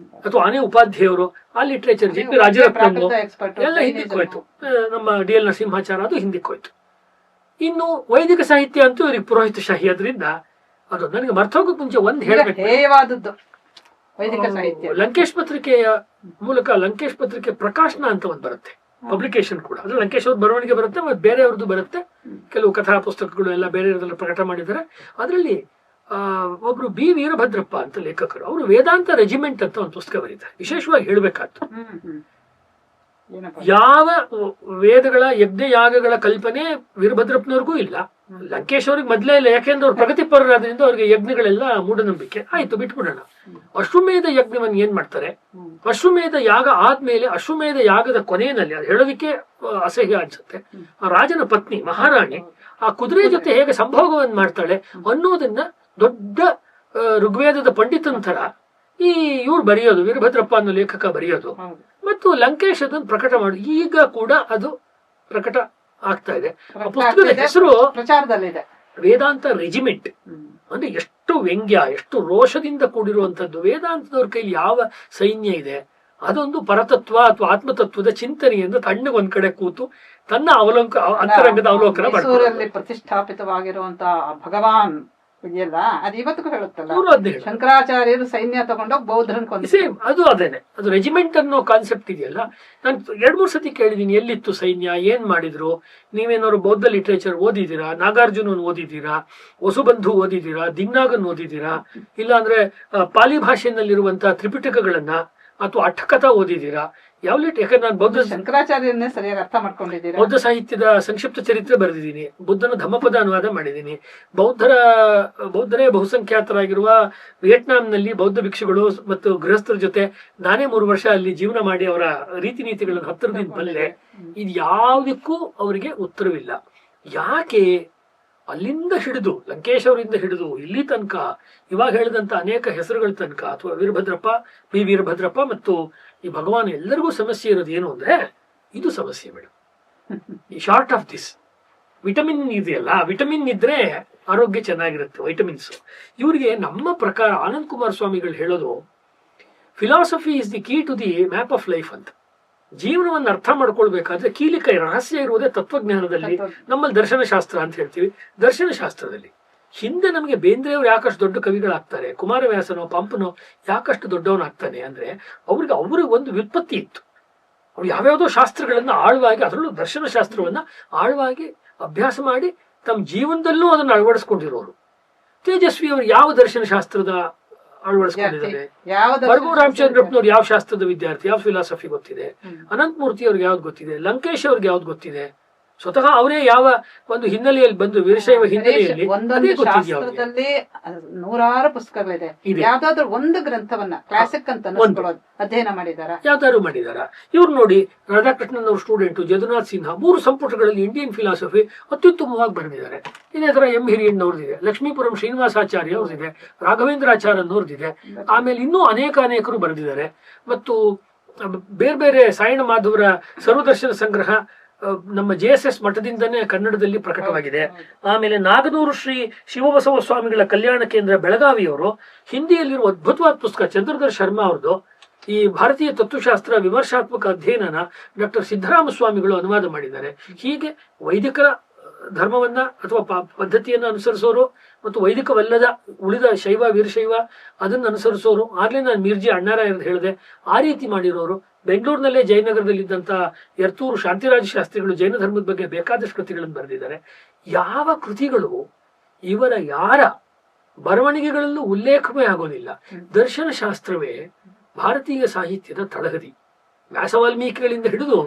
ಅಥವಾ ಆನೆ ಉಪಾಧ್ಯಾಯರು, ಆ ಲಿಟ್ರೇಚರ್ ಜಿ ಪಿ ರಾಜರತ್ನಂ ಎಲ್ಲ ಹಿಂದಕ್ಕೆ ಹೋಯ್ತು. ನಮ್ಮ DL ನರಸಿಂಹಾಚಾರ ಅದು ಹಿಂದಕ್ಕೆ ಹೋಯ್ತು. ಇನ್ನು ವೈದಿಕ ಸಾಹಿತ್ಯ ಅಂತೂ ಇವರಿಗೆ ಪುರೋಹಿತ ಶಾಹಿ. ಅದರಿಂದ ಅದು ನನಗೆ ಮರ್ತೋಗಕ್ಕೆ ಮುಂಚೆ ಒಂದು ಹೇಳಬೇಕು. ಲಂಕೇಶ್ ಪತ್ರಿಕೆಯ ಮೂಲಕ ಲಂಕೇಶ್ ಪತ್ರಿಕೆ ಪ್ರಕಾಶನ ಅಂತ ಒಂದು ಬರುತ್ತೆ, ಪಬ್ಲಿಕೇಶನ್ ಕೂಡ. ಅದು ಲಂಕೇಶ್ ಅವ್ರ ಬರವಣಿಗೆ ಬರುತ್ತೆ, ಮತ್ತೆ ಬೇರೆಯವ್ರದ್ದು ಬರುತ್ತೆ. ಕೆಲವು ಕಥಾ ಪುಸ್ತಕಗಳು ಎಲ್ಲ ಬೇರೆಯವರೆಲ್ಲ ಪ್ರಕಟ ಮಾಡಿದ್ದಾರೆ. ಅದರಲ್ಲಿ ಒಬ್ರು B ವೀರಭದ್ರಪ್ಪ ಅಂತ ಲೇಖಕರು, ಅವರು ವೇದಾಂತ ರೆಜಿಮೆಂಟ್ ಅಂತ ಒಂದು ಪುಸ್ತಕ ಬರೀತಾರೆ. ವಿಶೇಷವಾಗಿ ಹೇಳ್ಬೇಕಾದ್ದು, ಏನಪ್ಪ? ಯಾವ ವೇದಗಳ ಯಜ್ಞ ಯಾಗಗಳ ಕಲ್ಪನೆ ವೀರಭದ್ರಪ್ಪನವ್ರಿಗೂ ಇಲ್ಲ, ಲಂಕೇಶ್ ಅವ್ರಿಗೆ ಮೊದಲೇ ಇಲ್ಲ. ಯಾಕೆಂದ್ರೆ ಅವ್ರು ಪ್ರಗತಿಪರರಾದ್ರಿಂದ ಅವ್ರಿಗೆ ಯಜ್ಞಗಳೆಲ್ಲ ಮೂಢನಂಬಿಕೆ. ಆಯ್ತು, ಬಿಟ್ಬಿಡೋಣ. ಅಶ್ವಮೇಧ ಯಜ್ಞವನ್ನು ಏನ್ ಮಾಡ್ತಾರೆ? ಅಶ್ವಮೇಧ ಯಾಗ ಆದ್ಮೇಲೆ ಅಶ್ವಮೇಧ ಯಾಗದ ಕೊನೆಯಲ್ಲಿ, ಅದು ಹೇಳೋದಿಕ್ಕೆ ಅಸಹ್ಯ ಅನ್ಸುತ್ತೆ, ಆ ರಾಜನ ಪತ್ನಿ ಮಹಾರಾಣಿ ಆ ಕುದುರೆ ಜೊತೆ ಹೇಗೆ ಸಂಭೋಗವನ್ನು ಮಾಡ್ತಾಳೆ ಅನ್ನೋದನ್ನ ದೊಡ್ಡ ಋಗ್ವೇದದ ಪಂಡಿತನ ತರ ಇವ್ರು ಬರೆಯೋದು, ವೀರಭದ್ರಪ್ಪ ಅನ್ನೋ ಲೇಖಕ ಬರೆಯೋದು, ಮತ್ತು ಲಂಕೇಶ್ ಅದನ್ನು ಪ್ರಕಟ ಮಾಡೋದು. ಈಗ ಕೂಡ ಅದು ಪ್ರಕಟ ಆಗ್ತಾ ಇದೆ. ಆ ಪುಸ್ತಕದ ಹೆಸರು ಪ್ರಚಾರದಲ್ಲಿದೆ, ವೇದಾಂತ ರೆಜಿಮೆಂಟ್. ಅಂದ್ರೆ ಎಷ್ಟು ವ್ಯಂಗ್ಯ, ಎಷ್ಟು ರೋಷದಿಂದ ಕೂಡಿರುವಂತದ್ದು. ವೇದಾಂತದವ್ರ ಕೈಲಿ ಯಾವ ಸೈನ್ಯ ಇದೆ? ಅದೊಂದು ಪರತತ್ವ ಅಥವಾ ಆತ್ಮತತ್ವದ ಚಿಂತನೆಯಿಂದ ತಣ್ಣಗೆ ಒಂದ್ ಕಡೆ ಕೂತು ತನ್ನ ಅಂತರಂಗದ ಅವಲೋಕನ ಮೈಸೂರಲ್ಲಿ ಪ್ರತಿಷ್ಠಾಪಿತವಾಗಿರುವಂತಹ ಭಗವಾನ್ ಇದೆಯಲ್ಲ, ಅದು ಇವತ್ತಿಗೂ ಹೇಳುತ್ತಲ್ಲ, ಶಂಕರಾಚಾರ್ಯರು ಸೈನ್ಯ ತಗೊಂಡೋಗಿ ಬೌದ್ಧರನ್ ಸೇಮ್ ಅದು ಅದೇನೆ. ಅದು ರೆಜಿಮೆಂಟ್ ಅನ್ನೋ ಕಾನ್ಸೆಪ್ಟ್ ಇದೆಯಲ್ಲ, ನಾನು 2-3 ಸತಿ ಕೇಳಿದೀನಿ, ಎಲ್ಲಿತ್ತು ಸೈನ್ಯ, ಏನ್ ಮಾಡಿದ್ರು? ನೀವೇನಾದ್ರು ಬೌದ್ಧ ಲಿಟ್ರೇಚರ್ ಓದಿದ್ದೀರಾ? ನಾಗಾರ್ಜುನನ್ ಓದಿದ್ದೀರಾ? ವಸುಬಂಧು ಓದಿದ್ದೀರಾ? ದಿಗ್ನಾಗನ್ ಓದಿದ್ದೀರಾ? ಇಲ್ಲ ಅಂದ್ರೆ ಪಾಲಿ ಭಾಷೆಯಲ್ಲಿರುವಂತಹ ತ್ರಿಪಿಟಕಗಳನ್ನ ಅಥವಾ ಅಟ್ಟಕಥಾ ಓದಿದ್ದೀರಾ? ಯಾವ ಯಾಕಂದ್ರೆ ನಾನು ಬೌದ್ಧ ಶಂಕರಾಚಾರ್ಯನ್ನೇ ಸರಿಯಾಗಿ ಅರ್ಥ ಮಾಡ್ಕೊಂಡಿದ್ದೀನಿ. ಬೌದ್ಧ ಸಾಹಿತ್ಯದ ಸಂಕ್ಷಿಪ್ತ ಚರಿತ್ರೆ ಬರೆದಿದ್ದೀನಿ, ಬುದ್ಧನ ಧಮ್ಮಪದ ಅನುವಾದ ಮಾಡಿದ್ದೀನಿ. ಬೌದ್ಧರೇ ಬಹುಸಂಖ್ಯಾತರಾಗಿರುವ ವಿಯೆಟ್ನಾಂನಲ್ಲಿ ಬೌದ್ಧ ಭಿಕ್ಷುಗಳು ಮತ್ತು ಗೃಹಸ್ಥರ ಜೊತೆ ನಾನೇ 3 ವರ್ಷ ಅಲ್ಲಿ ಜೀವನ ಮಾಡಿ ಅವರ ರೀತಿ ನೀತಿಗಳನ್ನು ಹತ್ತಿರದಿಂದ ಬಲ್ಲೆ. ಇದು ಯಾವುದಕ್ಕೂ ಅವರಿಗೆ ಉತ್ತರವಿಲ್ಲ. ಯಾಕೆ? ಅಲ್ಲಿಂದ ಹಿಡಿದು ಲಂಕೇಶ್ ಅವರಿಂದ ಹಿಡಿದು ಇಲ್ಲಿ ತನಕ ಇವಾಗ ಹೇಳಿದಂತ ಅನೇಕ ಹೆಸರುಗಳ ತನಕ, ಅಥವಾ ವೀರಭದ್ರಪ್ಪ, ವೀರಭದ್ರಪ್ಪ ಮತ್ತು ಈ ಭಗವಾನ್ ಎಲ್ಲರಿಗೂ ಸಮಸ್ಯೆ ಇರೋದು ಏನು ಅಂದ್ರೆ ಇದು ಸಮಸ್ಯೆ ಮೇಡಮ್. ಈ ಶಾರ್ಟ್ ಆಫ್ ದಿಸ್ ವಿಟಮಿನ್ ಇದೆಯಲ್ಲ, ವಿಟಮಿನ್ ಇದ್ರೆ ಆರೋಗ್ಯ ಚೆನ್ನಾಗಿರುತ್ತೆ, ವೈಟಮಿನ್ಸ್. ಇವರಿಗೆ ನಮ್ಮ ಪ್ರಕಾರ ಆನಂದ್ ಕುಮಾರ್ ಸ್ವಾಮಿಗಳು ಹೇಳೋದು, philosophy is the key to the map of life ಅಂತ. ಜೀವನವನ್ನು ಅರ್ಥ ಮಾಡ್ಕೊಳ್ಬೇಕಾದ್ರೆ ಕೀಲಿಕೈ ರಹಸ್ಯ ಇರುವುದೇ ತತ್ವಜ್ಞಾನದಲ್ಲಿ. ನಮ್ಮಲ್ಲಿ ದರ್ಶನಶಾಸ್ತ್ರ ಅಂತ ಹೇಳ್ತೀವಿ. ದರ್ಶನಶಾಸ್ತ್ರದಲ್ಲಿ ಹಿಂದೆ ನಮಗೆ ಬೇಂದ್ರೆಯವರು ಯಾಕಷ್ಟು ದೊಡ್ಡ ಕವಿಗಳಾಗ್ತಾರೆ, ಕುಮಾರವ್ಯಾಸನೋ ಪಂಪನೋ ಯಾಕಷ್ಟು ದೊಡ್ಡವನಾಗ್ತಾನೆ ಅಂದ್ರೆ ಅವ್ರಿಗೆ ಒಂದು ವ್ಯುತ್ಪತ್ತಿ ಇತ್ತು. ಅವ್ರು ಯಾವ್ಯಾವುದೋ ಶಾಸ್ತ್ರಗಳನ್ನ ಆಳವಾಗಿ, ಅದರಲ್ಲೂ ದರ್ಶನಶಾಸ್ತ್ರವನ್ನ ಆಳವಾಗಿ ಅಭ್ಯಾಸ ಮಾಡಿ ತಮ್ಮ ಜೀವನದಲ್ಲೂ ಅದನ್ನು ಅಳವಡಿಸ್ಕೊಂಡಿರೋರು. ತೇಜಸ್ವಿ ಅವರು ಯಾವ ದರ್ಶನಶಾಸ್ತ್ರದ ಅಳವಡಿಸ್ಕೊಂಡಿದ್ದಾರೆ? ಬರ್ಗು ರಾಮಚಂದ್ರಪ್ಪನವ್ರು ಯಾವ ಶಾಸ್ತ್ರದ ವಿದ್ಯಾರ್ಥಿ, ಯಾವ ಫಿಲಾಸಫಿ ಗೊತ್ತಿದೆ? ಅನಂತಮೂರ್ತಿ ಅವ್ರಿಗೆ ಯಾವ್ದು ಗೊತ್ತಿದೆ? ಲಂಕೇಶ್ ಅವ್ರಿಗೆ ಯಾವ್ದು ಗೊತ್ತಿದೆ? ಸ್ವತಃ ಅವರೇ ಯಾವ ಒಂದು ಹಿನ್ನೆಲೆಯಲ್ಲಿ ಬಂದು ವೀರಶೈವ ಹಿನ್ನೆಲೆಯಲ್ಲಿ ಶಾಸ್ತ್ರದಲ್ಲಿ 100 ಪುಸ್ತಕಗಳಿದೆ. ಯಾವ್ದಾದ್ರು ಒಂದು ಗ್ರಂಥವನ್ನ ಕ್ಲಾಸಿಕ್ ಅಂತ ಅಧ್ಯಯನ ಮಾಡಿದಾರ, ಯಾವ್ದಾದ್ರು ಮಾಡಿದಾರ? ಇವ್ರು ನೋಡಿ, ರಾಧಾಕೃಷ್ಣನ್ ಅವ್ರ ಸ್ಟೂಡೆಂಟ್ ಜದುನಾಥ್ ಸಿನ್ಹಾ 3 ಸಂಪುಟಗಳಲ್ಲಿ ಇಂಡಿಯನ್ ಫಿಲಾಸಫಿ ಅತ್ಯುತ್ತಮವಾಗಿ ಬರೆದಿದ್ದಾರೆ. ಇದೇ ತರ ಎಂ ಹಿರಿಯಣ್ಣವ್ರದಿದೆ, ಲಕ್ಷ್ಮೀಪುರಂ ಶ್ರೀನಿವಾಸಾಚಾರ್ಯ ಅವ್ರದಿದೆ, ರಾಘವೇಂದ್ರಾಚಾರ್ಯ ಅನ್ನೋರ್ದಿದೆ. ಆಮೇಲೆ ಇನ್ನೂ ಅನೇಕರು ಬರೆದಿದ್ದಾರೆ. ಮತ್ತು ಬೇರೆ ಬೇರೆ ಸಾಯಣ ಮಾಧವರ ಸರ್ವದರ್ಶನ ಸಂಗ್ರಹ ನಮ್ಮ JSS ಮಠದಿಂದನೇ ಕನ್ನಡದಲ್ಲಿ ಪ್ರಕಟವಾಗಿದೆ. ಆಮೇಲೆ ನಾಗನೂರು ಶ್ರೀ ಶಿವಬಸವ ಸ್ವಾಮಿಗಳ ಕಲ್ಯಾಣ ಕೇಂದ್ರ ಬೆಳಗಾವಿಯವರು ಹಿಂದಿಯಲ್ಲಿರುವ ಅದ್ಭುತವಾದ ಪುಸ್ತಕ ಚಂದ್ರಧರ್ ಶರ್ಮಾ ಅವ್ರದ್ದು ಈ ಭಾರತೀಯ ತತ್ವಶಾಸ್ತ್ರ ವಿಮರ್ಶಾತ್ಮಕ ಅಧ್ಯಯನನ ಡಾಕ್ಟರ್ ಸಿದ್ದರಾಮ ಸ್ವಾಮಿಗಳು ಅನುವಾದ ಮಾಡಿದ್ದಾರೆ. ಹೀಗೆ ವೈದಿಕರ ಧರ್ಮವನ್ನ ಅಥವಾ ಪದ್ಧತಿಯನ್ನ ಅನುಸರಿಸೋರು ಮತ್ತು ವೈದಿಕವಲ್ಲದ ಉಳಿದ ಶೈವ ವೀರಶೈವ ಅದನ್ನು ಅನುಸರಿಸೋರು, ಆಗ್ಲೇ ನಾನು ಮಿರ್ಜಿ ಅಣ್ಣಾರಾಯರ್ ಹೇಳಿದೆ, ಆ ರೀತಿ ಮಾಡಿರೋರು. ಬೆಂಗಳೂರಿನಲ್ಲೇ ಜಯನಗರದಲ್ಲಿದ್ದಂಥ ಯರ್ತೂರು ಶಾಂತಿರಾಜ ಶಾಸ್ತ್ರಿಗಳು ಜೈನ ಧರ್ಮದ ಬಗ್ಗೆ ಬೇಕಾದಷ್ಟು ಕೃತಿಗಳನ್ನು ಬರೆದಿದ್ದಾರೆ. ಯಾವ ಕೃತಿಗಳು ಇವರ ಯಾರ ಬರವಣಿಗೆಗಳಲ್ಲೂ ಉಲ್ಲೇಖವೇ ಆಗೋದಿಲ್ಲ. ದರ್ಶನಶಾಸ್ತ್ರವೇ ಭಾರತೀಯ ಸಾಹಿತ್ಯದ ತಳಹದಿ. ವ್ಯಾಸ ವಾಲ್ಮೀಕಿಗಳಿಂದ ಹಿಡಿದು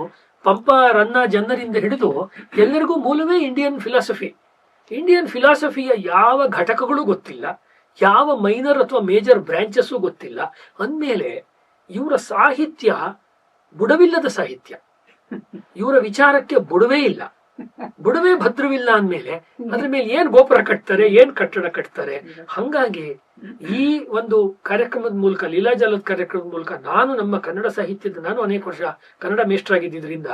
ಪಂಪ, ರನ್ನ, ಜನ್ನರಿಂದ ಹಿಡಿದು ಎಲ್ಲರಿಗೂ ಮೂಲವೇ ಇಂಡಿಯನ್ ಫಿಲಾಸಫಿ. ಇಂಡಿಯನ್ ಫಿಲಾಸಫಿಯ ಯಾವ ಘಟಕಗಳು ಗೊತ್ತಿಲ್ಲ, ಯಾವ ಮೈನರ್ ಅಥವಾ ಮೇಜರ್ ಬ್ರಾಂಚಸ್ಸು ಗೊತ್ತಿಲ್ಲ ಅಂದಮೇಲೆ ಇವರ ಸಾಹಿತ್ಯ ಬುಡವಿಲ್ಲದ ಸಾಹಿತ್ಯ. ಇವರ ವಿಚಾರಕ್ಕೆ ಬುಡವೇ ಇಲ್ಲ, ಬುಡವೇ ಭದ್ರವಿಲ್ಲ ಅಂದ್ಮೇಲೆ ಅದ್ರ ಮೇಲೆ ಏನ್ ಗೋಪುರ ಕಟ್ತಾರೆ, ಏನ್ ಕಟ್ಟಡ ಕಟ್ತಾರೆ? ಹಂಗಾಗಿ ಈ ಒಂದು ಕಾರ್ಯಕ್ರಮದ ಮೂಲಕ, ಲೀಲಾಜಾಲದ ಕಾರ್ಯಕ್ರಮದ ಮೂಲಕ ನಾನು ನಮ್ಮ ಕನ್ನಡ ಸಾಹಿತ್ಯದ, ನಾನು ಅನೇಕ ವರ್ಷ ಕನ್ನಡ ಮೇಷ್ಟ್ರಾಗಿದ್ದರಿಂದ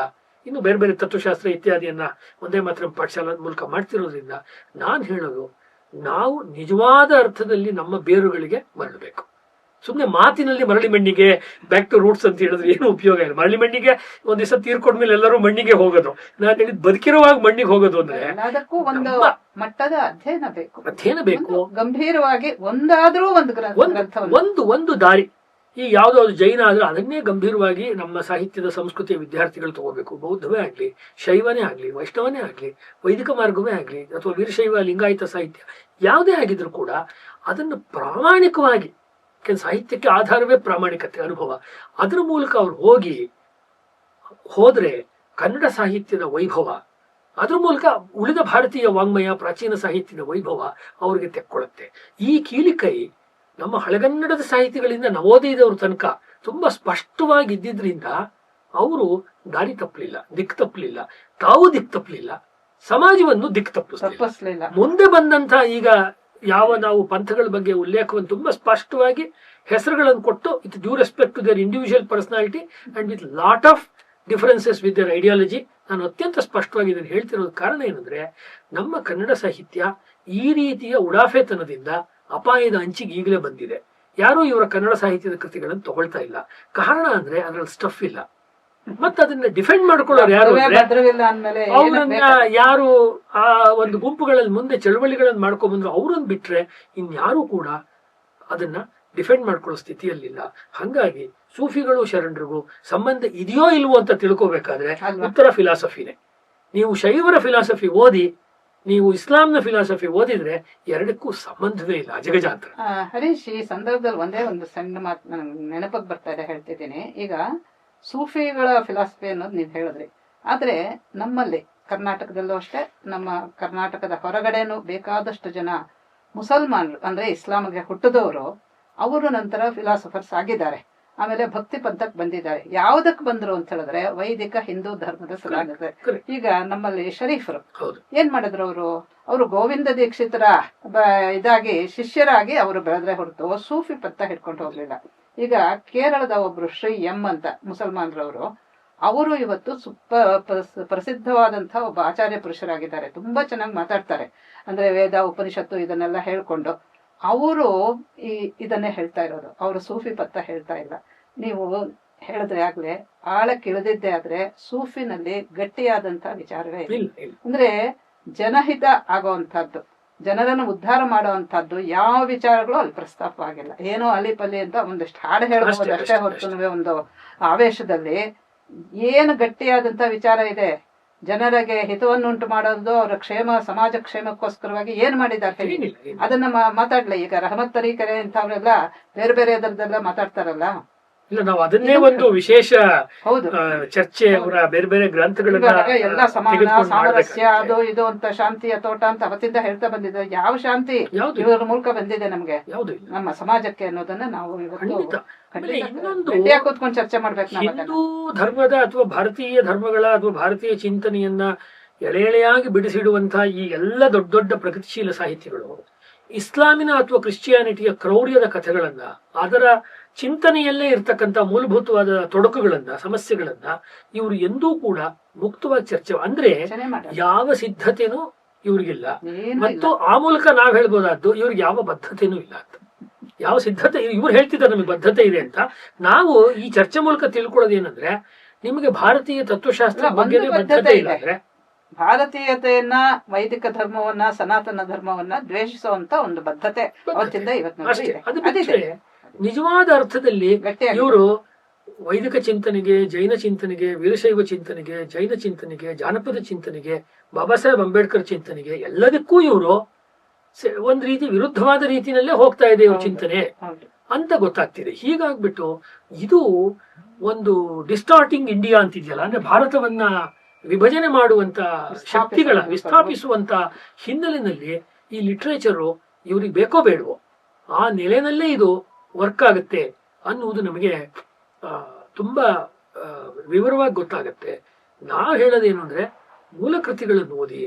ಇನ್ನು ಬೇರೆ ಬೇರೆ ತತ್ವಶಾಸ್ತ್ರ ಇತ್ಯಾದಿಯನ್ನ ಒಂದೇ ಮಾತ್ರ ಪಾಠಶಾಲದ ಮೂಲಕ ಮಾಡ್ತಿರೋದ್ರಿಂದ ನಾನು ಹೇಳೋದು, ನಾವು ನಿಜವಾದ ಅರ್ಥದಲ್ಲಿ ನಮ್ಮ ಬೇರುಗಳಿಗೆ ಮರಳಬೇಕು. ಸುಮ್ಮನೆ ಮಾತಿನಲ್ಲಿ ಮರಳಿ ಮಣ್ಣಿಗೆ ಬ್ಯಾಕ್ ಟು ರೂಟ್ಸ್ ಅಂತ ಹೇಳಿದ್ರೆ ಏನು ಉಪಯೋಗ ಇಲ್ಲ. ಮರಳಿ ಮಣ್ಣಿಗೆ ಒಂದ್ ದಿವಸ ತೀರ್ಕೊಂಡ್ಮೇಲೆ ಎಲ್ಲರೂ ಮಣ್ಣಿಗೆ ಹೋಗೋದು. ನಾನು ಹೇಳಿದ್ ಬದುಕಿರುವಾಗ ಮಣ್ಣಿಗೆ ಹೋಗೋದು ಅಂದ್ರೆ ಒಂದು ಮಟ್ಟದ ಅಧ್ಯಯನ ಬೇಕು, ಗಂಭೀರವಾಗಿ ಒಂದಾದ್ರೂ ಒಂದು ದಾರಿ. ಈ ಯಾವ್ದಾದ್ರು ಜೈನ ಆದ್ರೆ ಅದನ್ನೇ ಗಂಭೀರವಾಗಿ ನಮ್ಮ ಸಾಹಿತ್ಯದ ಸಂಸ್ಕೃತಿಯ ವಿದ್ಯಾರ್ಥಿಗಳು ತಗೋಬೇಕು. ಬೌದ್ಧವೇ ಆಗ್ಲಿ, ಶೈವನೇ ಆಗ್ಲಿ, ವೈಷ್ಣವನೇ ಆಗ್ಲಿ, ವೈದಿಕ ಮಾರ್ಗವೇ ಆಗ್ಲಿ, ಅಥವಾ ವೀರಶೈವ ಲಿಂಗಾಯತ ಸಾಹಿತ್ಯ ಯಾವುದೇ ಆಗಿದ್ರು ಕೂಡ ಅದನ್ನು ಪ್ರಾಮಾಣಿಕವಾಗಿ, ಸಾಹಿತ್ಯಕ್ಕೆ ಆಧಾರವೇ ಪ್ರಾಮಾಣಿಕತೆ, ಅನುಭವ, ಅದರ ಮೂಲಕ ಅವ್ರು ಹೋಗಿ ಹೋದ್ರೆ ಕನ್ನಡ ಸಾಹಿತ್ಯದ ವೈಭವ, ಅದ್ರ ಮೂಲಕ ಉಳಿದ ಭಾರತೀಯ ವಾಂಗ್ಮಯ ಪ್ರಾಚೀನ ಸಾಹಿತ್ಯದ ವೈಭವ ಅವ್ರಿಗೆ ತೆಕ್ಕೊಳ್ಳುತ್ತೆ. ಈ ಕೀಲಿಕೈ ನಮ್ಮ ಹಳೆಗನ್ನಡದ ಸಾಹಿತಿಗಳಿಂದ ನವೋದಯದವ್ರ ತನಕ ತುಂಬಾ ಸ್ಪಷ್ಟವಾಗಿದ್ದಿದ್ರಿಂದ ಅವರು ದಾರಿ ತಪ್ಪಲಿಲ್ಲ, ದಿಕ್ ತಪ್ಪಲಿಲ್ಲ, ತಾವು ದಿಕ್ ತಪ್ಪಲಿಲ್ಲ, ಸಮಾಜವನ್ನು ದಿಕ್ ತಪ್ಪಿಸಲಿಲ್ಲ. ಮುಂದೆ ಬಂದಂತ ಈಗ ಯಾವ ನಾವು ಪಂಥಗಳ ಬಗ್ಗೆ ಉಲ್ಲೇಖವನ್ನು ತುಂಬಾ ಸ್ಪಷ್ಟವಾಗಿ ಹೆಸರುಗಳನ್ನು ಕೊಟ್ಟು with due respect to their individual personality and with lot of differences with their ideology, ನಾನು ಅತ್ಯಂತ ಸ್ಪಷ್ಟವಾಗಿ ಇದನ್ನು ಹೇಳ್ತಿರೋದು ಕಾರಣ ಏನಂದ್ರೆ ನಮ್ಮ ಕನ್ನಡ ಸಾಹಿತ್ಯ ಈ ರೀತಿಯ ಉಡಾಫೆತನದಿಂದ ಅಪಾಯದ ಅಂಚಿಗೆ ಈಗಲೇ ಬಂದಿದೆ. ಯಾರು ಇವರ ಕನ್ನಡ ಸಾಹಿತ್ಯದ ಕೃತಿಗಳನ್ನು ತಗೊಳ್ತಾ ಇಲ್ಲ. ಕಾರಣ ಅಂದ್ರೆ ಅದ್ರಲ್ಲಿ ಸ್ಟಫ್ ಇಲ್ಲ. ಮತ್ತೆ ಅದನ್ನ ಡಿಫೆಂಡ್ ಮಾಡ್ಕೊಳ್ಳೋರು ಯಾರು ಅವ್ರನ್ನ ಯಾರು ಆ ಒಂದು ಗುಂಪುಗಳಲ್ಲಿ ಮುಂದೆ ಚಳವಳಿಗಳನ್ನು ಮಾಡ್ಕೊಂಡ್ ಬಂದ್ರು ಅವ್ರನ್ನ ಬಿಟ್ರೆ ಇನ್ಯಾರು ಕೂಡ ಅದನ್ನ ಡಿಫೆಂಡ್ ಮಾಡ್ಕೊಳ್ಳೋ ಸ್ಥಿತಿಯಲ್ಲಿಲ್ಲ. ಹಂಗಾಗಿ ಸೂಫಿಗಳು ಶರಣರಿಗೂ ಸಂಬಂಧ ಇದೆಯೋ ಇಲ್ವೋ ಅಂತ ತಿಳ್ಕೋಬೇಕಾದ್ರೆ ಉತ್ತರ ಫಿಲಾಸಫಿನೇ. ನೀವು ಶೈವರ ಫಿಲಾಸಫಿ ಓದಿ, ನೀವು ಇಸ್ಲಾಂನ ಫಿಲಾಸಫಿ ಓದಿದ್ರೆ ಎರಡಕ್ಕೂ ಸಂಬಂಧವೇ ಇಲ್ಲ, ಅಜಗಜಾಂತರ. ಹರೀಶ್, ಈ ಸಂದರ್ಭದಲ್ಲಿ ಒಂದೇ ಒಂದು ಸಣ್ಣ ಮಾತು ನನಗೆ ನೆನಪಕ್ಕೆ ಬರ್ತಾ ಇದೆ, ಹೇಳ್ತಿದ್ದೀನಿ. ಈಗ ಸೂಫಿಗಳ ಫಿಲಾಸಫಿ ಅನ್ನೋದು ನೀವು ಹೇಳಿದ್ರಿ, ಆದ್ರೆ ನಮ್ಮಲ್ಲಿ ಕರ್ನಾಟಕದಲ್ಲೂ ಅಷ್ಟೇ, ನಮ್ಮ ಕರ್ನಾಟಕದ ಹೊರಗಡೆನೂ ಬೇಕಾದಷ್ಟು ಜನ ಮುಸಲ್ಮಾನರು ಅಂದ್ರೆ ಇಸ್ಲಾಂಗೆ ಹುಟ್ಟಿದವರು ಅವರು ನಂತರ ಫಿಲಾಸಫರ್ಸ್ ಆಗಿದ್ದಾರೆ. ಆಮೇಲೆ ಭಕ್ತಿ ಪಂಥಕ್ಕೆ ಬಂದಿದ್ದಾರೆ. ಯಾವ್ದಕ್ ಬಂದ್ರು ಅಂತ ಹೇಳಿದ್ರೆ ವೈದಿಕ ಹಿಂದೂ ಧರ್ಮದ ಸಲುವಾಗಿ. ಈಗ ನಮ್ಮಲ್ಲಿ ಶರೀಫರು ಏನ್ ಮಾಡಿದ್ರು, ಅವರು ಗೋವಿಂದ ದೀಕ್ಷಿತರ ಇದಾಗಿ ಶಿಷ್ಯರಾಗಿ ಅವರು ಬೆಳೆದ್ರೆ ಹೊರತು ಸೂಫಿ ಪಂಥ ಹಿಡ್ಕೊಂಡು ಹೋಗ್ಲಿಲ್ಲ. ಈಗ ಕೇರಳದ ಒಬ್ರು ಶ್ರೀ ಎಂ ಅಂತ ಮುಸಲ್ಮಾನರವರು, ಅವರು ಇವತ್ತು ಪ್ರಸಿದ್ಧವಾದಂತಹ ಒಬ್ಬ ಆಚಾರ್ಯ ಪುರುಷರಾಗಿದ್ದಾರೆ. ತುಂಬಾ ಚೆನ್ನಾಗಿ ಮಾತಾಡ್ತಾರೆ, ಅಂದ್ರೆ ವೇದ ಉಪನಿಷತ್ತು ಇದನ್ನೆಲ್ಲ ಹೇಳ್ಕೊಂಡು ಅವರು ಇದನ್ನೇ ಹೇಳ್ತಾ ಇರೋದು. ಅವರು ಸೂಫಿ ಪಂಥ ಹೇಳ್ತಾ ಇಲ್ಲ. ನೀವು ಹೇಳಿದ್ರೆ ಆಗ್ಲೇ ಆಳಕ್ಕೆ ಇಳಿದಿದ್ದೆ ಆದ್ರೆ ಸೂಫಿನಲ್ಲಿ ಗಟ್ಟಿಯಾದಂತಹ ವಿಚಾರವೇ ಇಲ್ಲ. ಅಂದ್ರೆ ಜನಹಿತ ಆಗುವಂತಹದ್ದು, ಜನರನ್ನು ಉದ್ಧಾರ ಮಾಡುವಂತಹದ್ದು ಯಾವ ವಿಚಾರಗಳು ಅಲ್ಲಿ ಪ್ರಸ್ತಾಪ ಆಗಿಲ್ಲ. ಏನೋ ಅಲಿಪಲ್ಲಿ ಅಂತ ಒಂದಿಷ್ಟು ಹಾಡು ಹೇಳ್ಬೋದು ಅಷ್ಟೇ ಹೊರತು ಒಂದು ಆವೇಶದಲ್ಲಿ ಏನು ಗಟ್ಟಿಯಾದಂತ ವಿಚಾರ ಇದೆ, ಜನರಿಗೆ ಹಿತವನ್ನುಂಟು ಮಾಡೋದು, ಅವರ ಕ್ಷೇಮ ಸಮಾಜ ಕ್ಷೇಮಕ್ಕೋಸ್ಕರವಾಗಿ ಏನ್ ಮಾಡಿದ್ದಾರೆ ಹೇಳಿ, ಅದನ್ನ ಮಾತಾಡ್ಲಿ. ಈಗ ರಹಮತ್ ತರೀಕೆರೆ ಇಂಥವ್ರೆಲ್ಲ ಬೇರೆ ಬೇರೆ ಅದರದೆಲ್ಲ ಮಾತಾಡ್ತಾರಲ್ಲ. ಇಲ್ಲ, ನಾವು ಅದನ್ನೇ ಒಂದು ವಿಶೇಷ ಚರ್ಚೆ, ಅವರ ಬೇರೆ ಬೇರೆ ಗ್ರಂಥಗಳನ್ನ ಎಲ್ಲ ಸಮಾನ ಸಾಮರಸ್ಯ ಅದು ಇದು ಅಂತ ಶಾಂತಿಯ ತೋಟ ಅಂತ ಅವತ್ತಿಂದ ಹೇಳ್ತಾ ಬಂದಿದೆ. ಯಾವ ಶಾಂತಿ ಇವರ ಮೂಲಕ ಬಂದಿದೆ ನಮ್ಗೆ ನಮ್ಮ ಸಮಾಜಕ್ಕೆ ಅನ್ನೋದನ್ನ ನಾವು ಕೂತ್ಕೊಂಡು ಚರ್ಚೆ ಮಾಡ್ಬೇಕು. ಹಿಂದೂ ಧರ್ಮದ ಅಥವಾ ಭಾರತೀಯ ಧರ್ಮಗಳ ಅಥವಾ ಭಾರತೀಯ ಚಿಂತನೆಯನ್ನ ಎಳೆ ಎಳೆಯಾಗಿ ಬಿಡಿಸಿಡುವಂತಹ ಈ ಎಲ್ಲ ದೊಡ್ಡ ದೊಡ್ಡ ಪ್ರಗತಿಶೀಲ ಸಾಹಿತ್ಯಗಳು ಇಸ್ಲಾಮಿನ ಅಥವಾ ಕ್ರಿಶ್ಚಿಯಾನಿಟಿಯ ಕ್ರೌರ್ಯದ ಕಥೆಗಳನ್ನ, ಅದರ ಚಿಂತನೆಯಲ್ಲೇ ಇರ್ತಕ್ಕಂಥ ಮೂಲಭೂತವಾದ ತೊಡಕುಗಳನ್ನ, ಸಮಸ್ಯೆಗಳನ್ನ ಇವರು ಎಂದೂ ಕೂಡ ಮುಕ್ತವಾಗಿ ಚರ್ಚೆ ಅಂದ್ರೆ ಯಾವ ಸಿದ್ಧತೆನೂ ಇವ್ರಿಗಿಲ್ಲ. ಮತ್ತು ಆ ಮೂಲಕ ನಾವ್ ಹೇಳ್ಬೋದಾದ್ದು ಇವ್ರಿಗೆ ಯಾವ ಬದ್ಧತೆನೂ ಇಲ್ಲ ಅಂತ. ಯಾವ ಸಿದ್ಧತೆ ಇವ್ರು ಹೇಳ್ತಿದ್ದಾರೆ ನಮಗೆ ಬದ್ಧತೆ ಇದೆ ಅಂತ. ನಾವು ಈ ಚರ್ಚೆ ಮೂಲಕ ತಿಳ್ಕೊಳ್ಳೋದೇನಂದ್ರೆ ನಿಮಗೆ ಭಾರತೀಯ ತತ್ವಶಾಸ್ತ್ರ ಬಗ್ಗೆ ಬದ್ಧತೆ ಇಲ್ಲ ಅಂದ್ರೆ ಭಾರತೀಯತೆಯನ್ನ, ವೈದಿಕ ಧರ್ಮವನ್ನ, ಸನಾತನ ಧರ್ಮವನ್ನ ದ್ವೇಷಿಸುವಂತ ಒಂದು ಬದ್ಧತೆ ಅವತ್ತಿಂದ ಇವತ್ತು. ನಿಜವಾದ ಅರ್ಥದಲ್ಲಿ ಇವರು ವೈದಿಕ ಚಿಂತನೆಗೆ, ಜೈನ ಚಿಂತನೆಗೆ, ವೀರಶೈವ ಚಿಂತನೆಗೆ, ಜೈನ ಚಿಂತನೆಗೆ, ಜಾನಪದ ಚಿಂತನೆಗೆ, ಬಾಬಾ ಸಾಹೇಬ್ ಅಂಬೇಡ್ಕರ್ ಚಿಂತನೆಗೆ ಎಲ್ಲದಕ್ಕೂ ಇವರು ಒಂದ್ ರೀತಿ ವಿರುದ್ಧವಾದ ರೀತಿಯಲ್ಲೇ ಹೋಗ್ತಾ ಇದೆ ಇವ್ರ ಚಿಂತನೆ ಅಂತ ಗೊತ್ತಾಗ್ತಿದೆ. ಹೀಗಾಗ್ಬಿಟ್ಟು ಇದು ಒಂದು ಡಿಸ್ಟಾರ್ಟಿಂಗ್ ಇಂಡಿಯಾ ಅಂತಿದೆಯಲ್ಲ, ಅಂದ್ರೆ ಭಾರತವನ್ನ ವಿಭಜನೆ ಮಾಡುವಂತ ಶಕ್ತಿಗಳ ವಿಸ್ಥಾಪಿಸುವಂತ ಹಿನ್ನೆಲೆಯಲ್ಲಿ ಈ ಲಿಟ್ರೇಚರು ಇವ್ರಿಗೆ ಬೇಕೋ ಬೇಡವೋ ಆ ನೆಲೆನಲ್ಲೇ ಇದು ವರ್ಕ್ ಆಗುತ್ತೆ ಅನ್ನುವುದು ನಮಗೆ ತುಂಬಾ ವಿವರವಾಗಿ ಗೊತ್ತಾಗತ್ತೆ. ನಾವು ಹೇಳೋದೇನು ಅಂದ್ರೆ ಮೂಲ ಕೃತಿಗಳನ್ನು ಓದಿ,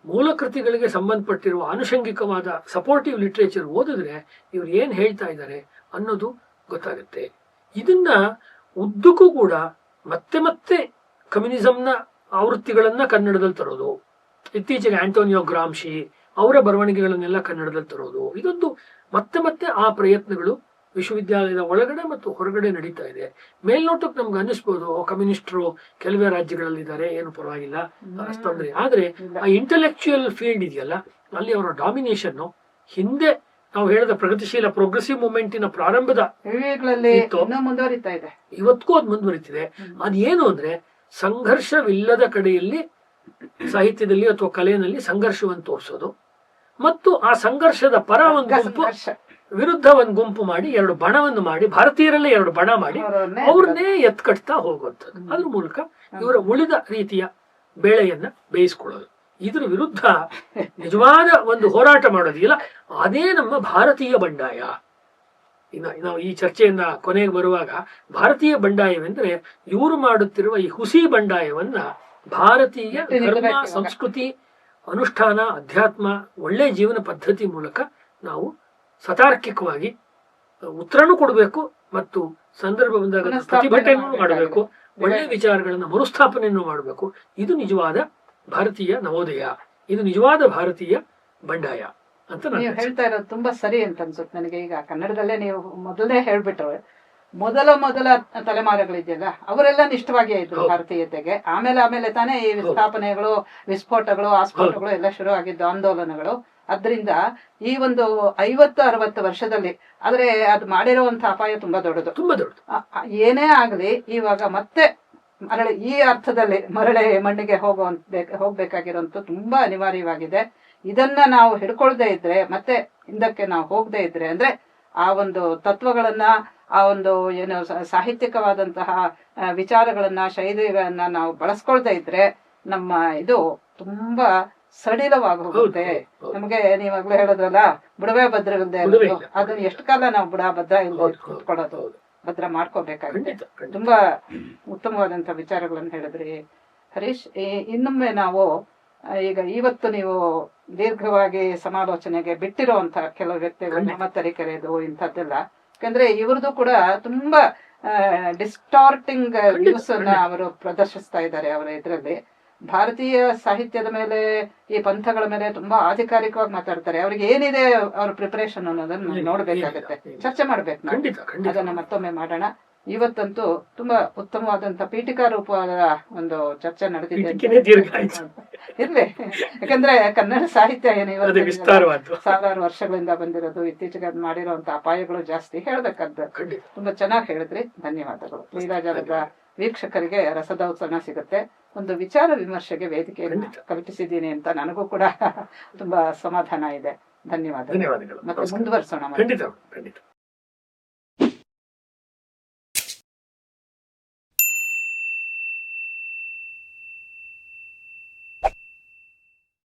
ಮೂಲ ಕೃತಿಗಳಿಗೆ ಸಂಬಂಧಪಟ್ಟಿರುವ ಆನುಷಂಗಿಕವಾದ ಸಪೋರ್ಟಿವ್ ಲಿಟ್ರೇಚರ್ ಓದಿದ್ರೆ ಇವ್ರು ಏನ್ ಹೇಳ್ತಾ ಇದ್ದಾರೆ ಅನ್ನೋದು ಗೊತ್ತಾಗುತ್ತೆ. ಇದನ್ನ ಉದ್ದಕ್ಕೂ ಕೂಡ ಮತ್ತೆ ಮತ್ತೆ ಕಮ್ಯುನಿಸಂನ ಆವೃತ್ತಿಗಳನ್ನ ಕನ್ನಡದಲ್ಲಿ ತರೋದು, ಇತ್ತೀಚೆಗೆ ಆಂಟೋನಿಯೋ ಗ್ರಾಮ್ಶಿ ಅವರ ಬರವಣಿಗೆಗಳನ್ನೆಲ್ಲ ಕನ್ನಡದಲ್ಲಿ ತರೋದು, ಇದೊಂದು ಮತ್ತೆ ಮತ್ತೆ ಆ ಪ್ರಯತ್ನಗಳು ವಿಶ್ವವಿದ್ಯಾಲಯದ ಒಳಗಡೆ ಮತ್ತು ಹೊರಗಡೆ ನಡೀತಾ ಇದೆ. ಮೇಲ್ನೋಟಕ್ಕೆ ನಮ್ಗೆ ಅನ್ನಿಸ್ಬೋದು ಕಮ್ಯುನಿಸ್ಟರು ಕೆಲವೇ ರಾಜ್ಯಗಳಲ್ಲಿದ್ದಾರೆ, ಏನು ಪರವಾಗಿಲ್ಲ ತೊಂದರೆ. ಆದ್ರೆ ಆ ಇಂಟೆಲೆಕ್ಚುಯಲ್ ಫೀಲ್ಡ್ ಇದೆಯಲ್ಲ, ಅಲ್ಲಿ ಅವರ ಡಾಮಿನೇಷನ್ ಹಿಂದೆ ನಾವು ಹೇಳಿದ ಪ್ರಗತಿಶೀಲ ಪ್ರೋಗ್ರೆಸಿವ್ ಮೂವ್ಮೆಂಟಿನ ಪ್ರಾರಂಭದ ಮುಂದುವರಿತಾ ಇದೆ, ಇವತ್ತಿಗೂ ಅದು ಮುಂದುವರಿತಿದೆ. ಅದೇನು ಅಂದ್ರೆ ಸಂಘರ್ಷವಿಲ್ಲದ ಕಡೆಯಲ್ಲಿ ಸಾಹಿತ್ಯದಲ್ಲಿ ಅಥವಾ ಕಲೆಯಲ್ಲಿ ಸಂಘರ್ಷವನ್ನು ತೋರಿಸೋದು, ಮತ್ತು ಆ ಸಂಘರ್ಷದ ಪರ ಒಂದು ಗುಂಪು ವಿರುದ್ಧ ಒಂದು ಗುಂಪು ಮಾಡಿ ಎರಡು ಬಣವನ್ನು ಮಾಡಿ ಭಾರತೀಯರಲ್ಲೇ ಎರಡು ಬಣ ಮಾಡಿ ಅವ್ರನ್ನೇ ಎತ್ಕಟ್ತಾ ಹೋಗುವಂಥದ್ದು. ಅದ್ರ ಮೂಲಕ ಇವರ ಉಳಿದ ರೀತಿಯ ಬೇಳೆಯನ್ನ ಬೇಯಿಸ್ಕೊಳ್ಳೋದು. ಇದ್ರ ವಿರುದ್ಧ ನಿಜವಾದ ಒಂದು ಹೋರಾಟ ಮಾಡೋದಿಲ್ಲ. ಅದೇ ನಮ್ಮ ಭಾರತೀಯ ಬಂಡಾಯ. ನಾವು ಈ ಚರ್ಚೆಯನ್ನ ಕೊನೆಗೆ ಬರುವಾಗ ಭಾರತೀಯ ಬಂಡಾಯವೆಂದ್ರೆ ಇವರು ಮಾಡುತ್ತಿರುವ ಈ ಹುಸಿ ಬಂಡಾಯವನ್ನ ಭಾರತೀಯ ಧರ್ಮ, ಸಂಸ್ಕೃತಿ, ಅನುಷ್ಠಾನ, ಅಧ್ಯಾತ್ಮ, ಒಳ್ಳೆ ಜೀವನ ಪದ್ಧತಿ ಮೂಲಕ ನಾವು ಸತಾರ್ಕಿಕವಾಗಿ ಉತ್ತರನೂ ಕೊಡಬೇಕು ಮತ್ತು ಸಂದರ್ಭ ಬಂದಾಗ ಪ್ರತಿಭಟನೆಯನ್ನು ಮಾಡಬೇಕು, ಒಳ್ಳೆ ವಿಚಾರಗಳನ್ನ ಮರುಸ್ಥಾಪನೆಯನ್ನು ಮಾಡಬೇಕು. ಇದು ನಿಜವಾದ ಭಾರತೀಯ ನವೋದಯ, ಇದು ನಿಜವಾದ ಭಾರತೀಯ ಬಂಡಾಯ ಅಂತ ನೀವು ಹೇಳ್ತಾ ಇರೋದು ತುಂಬಾ ಸರಿ ಅಂತ ಅನ್ಸುತ್ತೆ ನನಗೆ. ಈಗ ಕನ್ನಡದಲ್ಲೇ ನೀವು ಮೊದಲೇ ಹೇಳ್ಬಿಟ್ರೆ, ಮೊದಲ ತಲೆಮಾರುಗಳಿದೆಯಲ್ಲ ಅವರೆಲ್ಲ ನಿಷ್ಠವಾಗಿಯೇ ಇದ್ರು ಭಾರತೀಯತೆಗೆ. ಆಮೇಲೆ ತಾನೇ ಈ ವಿಸ್ಥಾಪನೆಗಳು, ವಿಸ್ಫೋಟಗಳು, ಆಸ್ಫೋಟಗಳು ಎಲ್ಲ ಶುರು ಆಗಿದ್ದು, ಆಂದೋಲನಗಳು. ಅದ್ರಿಂದ ಈ ಒಂದು 50-60 ವರ್ಷದಲ್ಲಿ ಆದ್ರೆ ಅದು ಮಾಡಿರುವಂತ ಅಪಾಯ ತುಂಬಾ ದೊಡ್ಡದು. ಏನೇ ಆಗ್ಲಿ ಇವಾಗ ಮತ್ತೆ ಮರಳಿ ಈ ಅರ್ಥದಲ್ಲಿ ಮರಳಿ ಮಣ್ಣಿಗೆ ಹೋಗ್ಬೇಕಾಗಿರೋಂತ ತುಂಬಾ ಅನಿವಾರ್ಯವಾಗಿದೆ. ಇದನ್ನ ನಾವು ಹಿಡ್ಕೊಳ್ದೇ ಇದ್ರೆ, ಮತ್ತೆ ಹಿಂದಕ್ಕೆ ನಾವು ಹೋಗದೆ ಇದ್ರೆ, ಅಂದ್ರೆ ಆ ಒಂದು ತತ್ವಗಳನ್ನ, ಆ ಒಂದು ಏನು ಸಾಹಿತ್ಯಿಕವಾದಂತಹ ವಿಚಾರಗಳನ್ನ, ಶೈಲಿಗಳನ್ನ ನಾವು ಬಳಸ್ಕೊಳ್ದೇ ಇದ್ರೆ ನಮ್ಮ ಇದು ತುಂಬಾ ಸಡಿಲವಾಗಿ ಹೋಗುತ್ತೆ. ನಮಗೆ ನೀವಾಗ್ಲೂ ಹೇಳೋದ್ರಲ್ಲ, ಬುಡವೇ ಭದ್ರ ಇಲ್ಲದೆ ಅದನ್ನ ಎಷ್ಟು ಕಾಲ ನಾವು ಭದ್ರ ಇಲ್ಲದೆ ಕೂತ್ಕೊಳ್ಳೋದು, ಭದ್ರ ಮಾಡ್ಕೋಬೇಕಾಗಿದೆ. ತುಂಬಾ ಉತ್ತಮವಾದಂತ ವಿಚಾರಗಳನ್ನು ಹೇಳಿದ್ರಿ ಹರೀಶ್. ಇನ್ನೊಮ್ಮೆ ನಾವು ಈಗ ಇವತ್ತು ನೀವು ದೀರ್ಘವಾಗಿ ಸಮಾಲೋಚನೆಗೆ ಬಿಟ್ಟಿರುವಂತ ಕೆಲವು ವ್ಯಕ್ತಿಗಳು ನಮ್ಮ ತರೀಕೆರೆದು ಇಂಥದ್ದೆಲ್ಲ, ಯಾಕಂದ್ರೆ ಇವ್ರದ್ದು ಕೂಡ ತುಂಬಾ ಡಿಸ್ಟಾರ್ಟಿಂಗ್ ನ್ಯೂಸ್ ಅನ್ನ ಅವರು ಪ್ರದರ್ಶಿಸ್ತಾ ಇದ್ದಾರೆ. ಅವರ ಇದರಲ್ಲಿ ಭಾರತೀಯ ಸಾಹಿತ್ಯದ ಮೇಲೆ, ಈ ಪಂಥಗಳ ಮೇಲೆ ತುಂಬಾ ಆಧಿಕಾರಿಕವಾಗಿ ಮಾತಾಡ್ತಾರೆ. ಅವ್ರಿಗೆ ಏನಿದೆ ಅವ್ರ ಪ್ರಿಪರೇಷನ್ ಅನ್ನೋದನ್ನ ನೋಡ್ಬೇಕಾಗತ್ತೆ, ಚರ್ಚೆ ಮಾಡ್ಬೇಕು. ಅದನ್ನ ಮತ್ತೊಮ್ಮೆ ಮಾಡೋಣ. ಇವತ್ತಂತೂ ತುಂಬಾ ಉತ್ತಮವಾದಂತ ಪೀಠಿಕಾ ರೂಪವಾದ ಒಂದು ಚರ್ಚೆ ನಡೆದಿದೆ. ಇರ್ಲಿ, ಯಾಕಂದ್ರೆ ಕನ್ನಡ ಸಾಹಿತ್ಯ ಏನು ಇವತ್ತು ಸಾವಿರಾರು ವರ್ಷಗಳಿಂದ ಬಂದಿರೋದು, ಇತ್ತೀಚೆಗೆ ಅದ್ ಮಾಡಿರುವಂತ ಅಪಾಯಗಳು ಜಾಸ್ತಿ. ಹೇಳ್ಬೇಕಾದ ತುಂಬಾ ಚೆನ್ನಾಗಿ ಹೇಳಿದ್ರಿ. ಧನ್ಯವಾದಗಳು. ಲೀಲಾಜಾಲದ ವೀಕ್ಷಕರಿಗೆ ರಸದೌತಣ ಸಿಗುತ್ತೆ. ಒಂದು ವಿಚಾರ ವಿಮರ್ಶೆಗೆ ವೇದಿಕೆಯನ್ನು ಕಲ್ಪಿಸಿದ್ದೀನಿ ಅಂತ ನನಗೂ ಕೂಡ ತುಂಬಾ ಸಮಾಧಾನ ಇದೆ. ಧನ್ಯವಾದಗಳು. ಮತ್ತೆ ಮುಂದುವರಿಸೋಣ.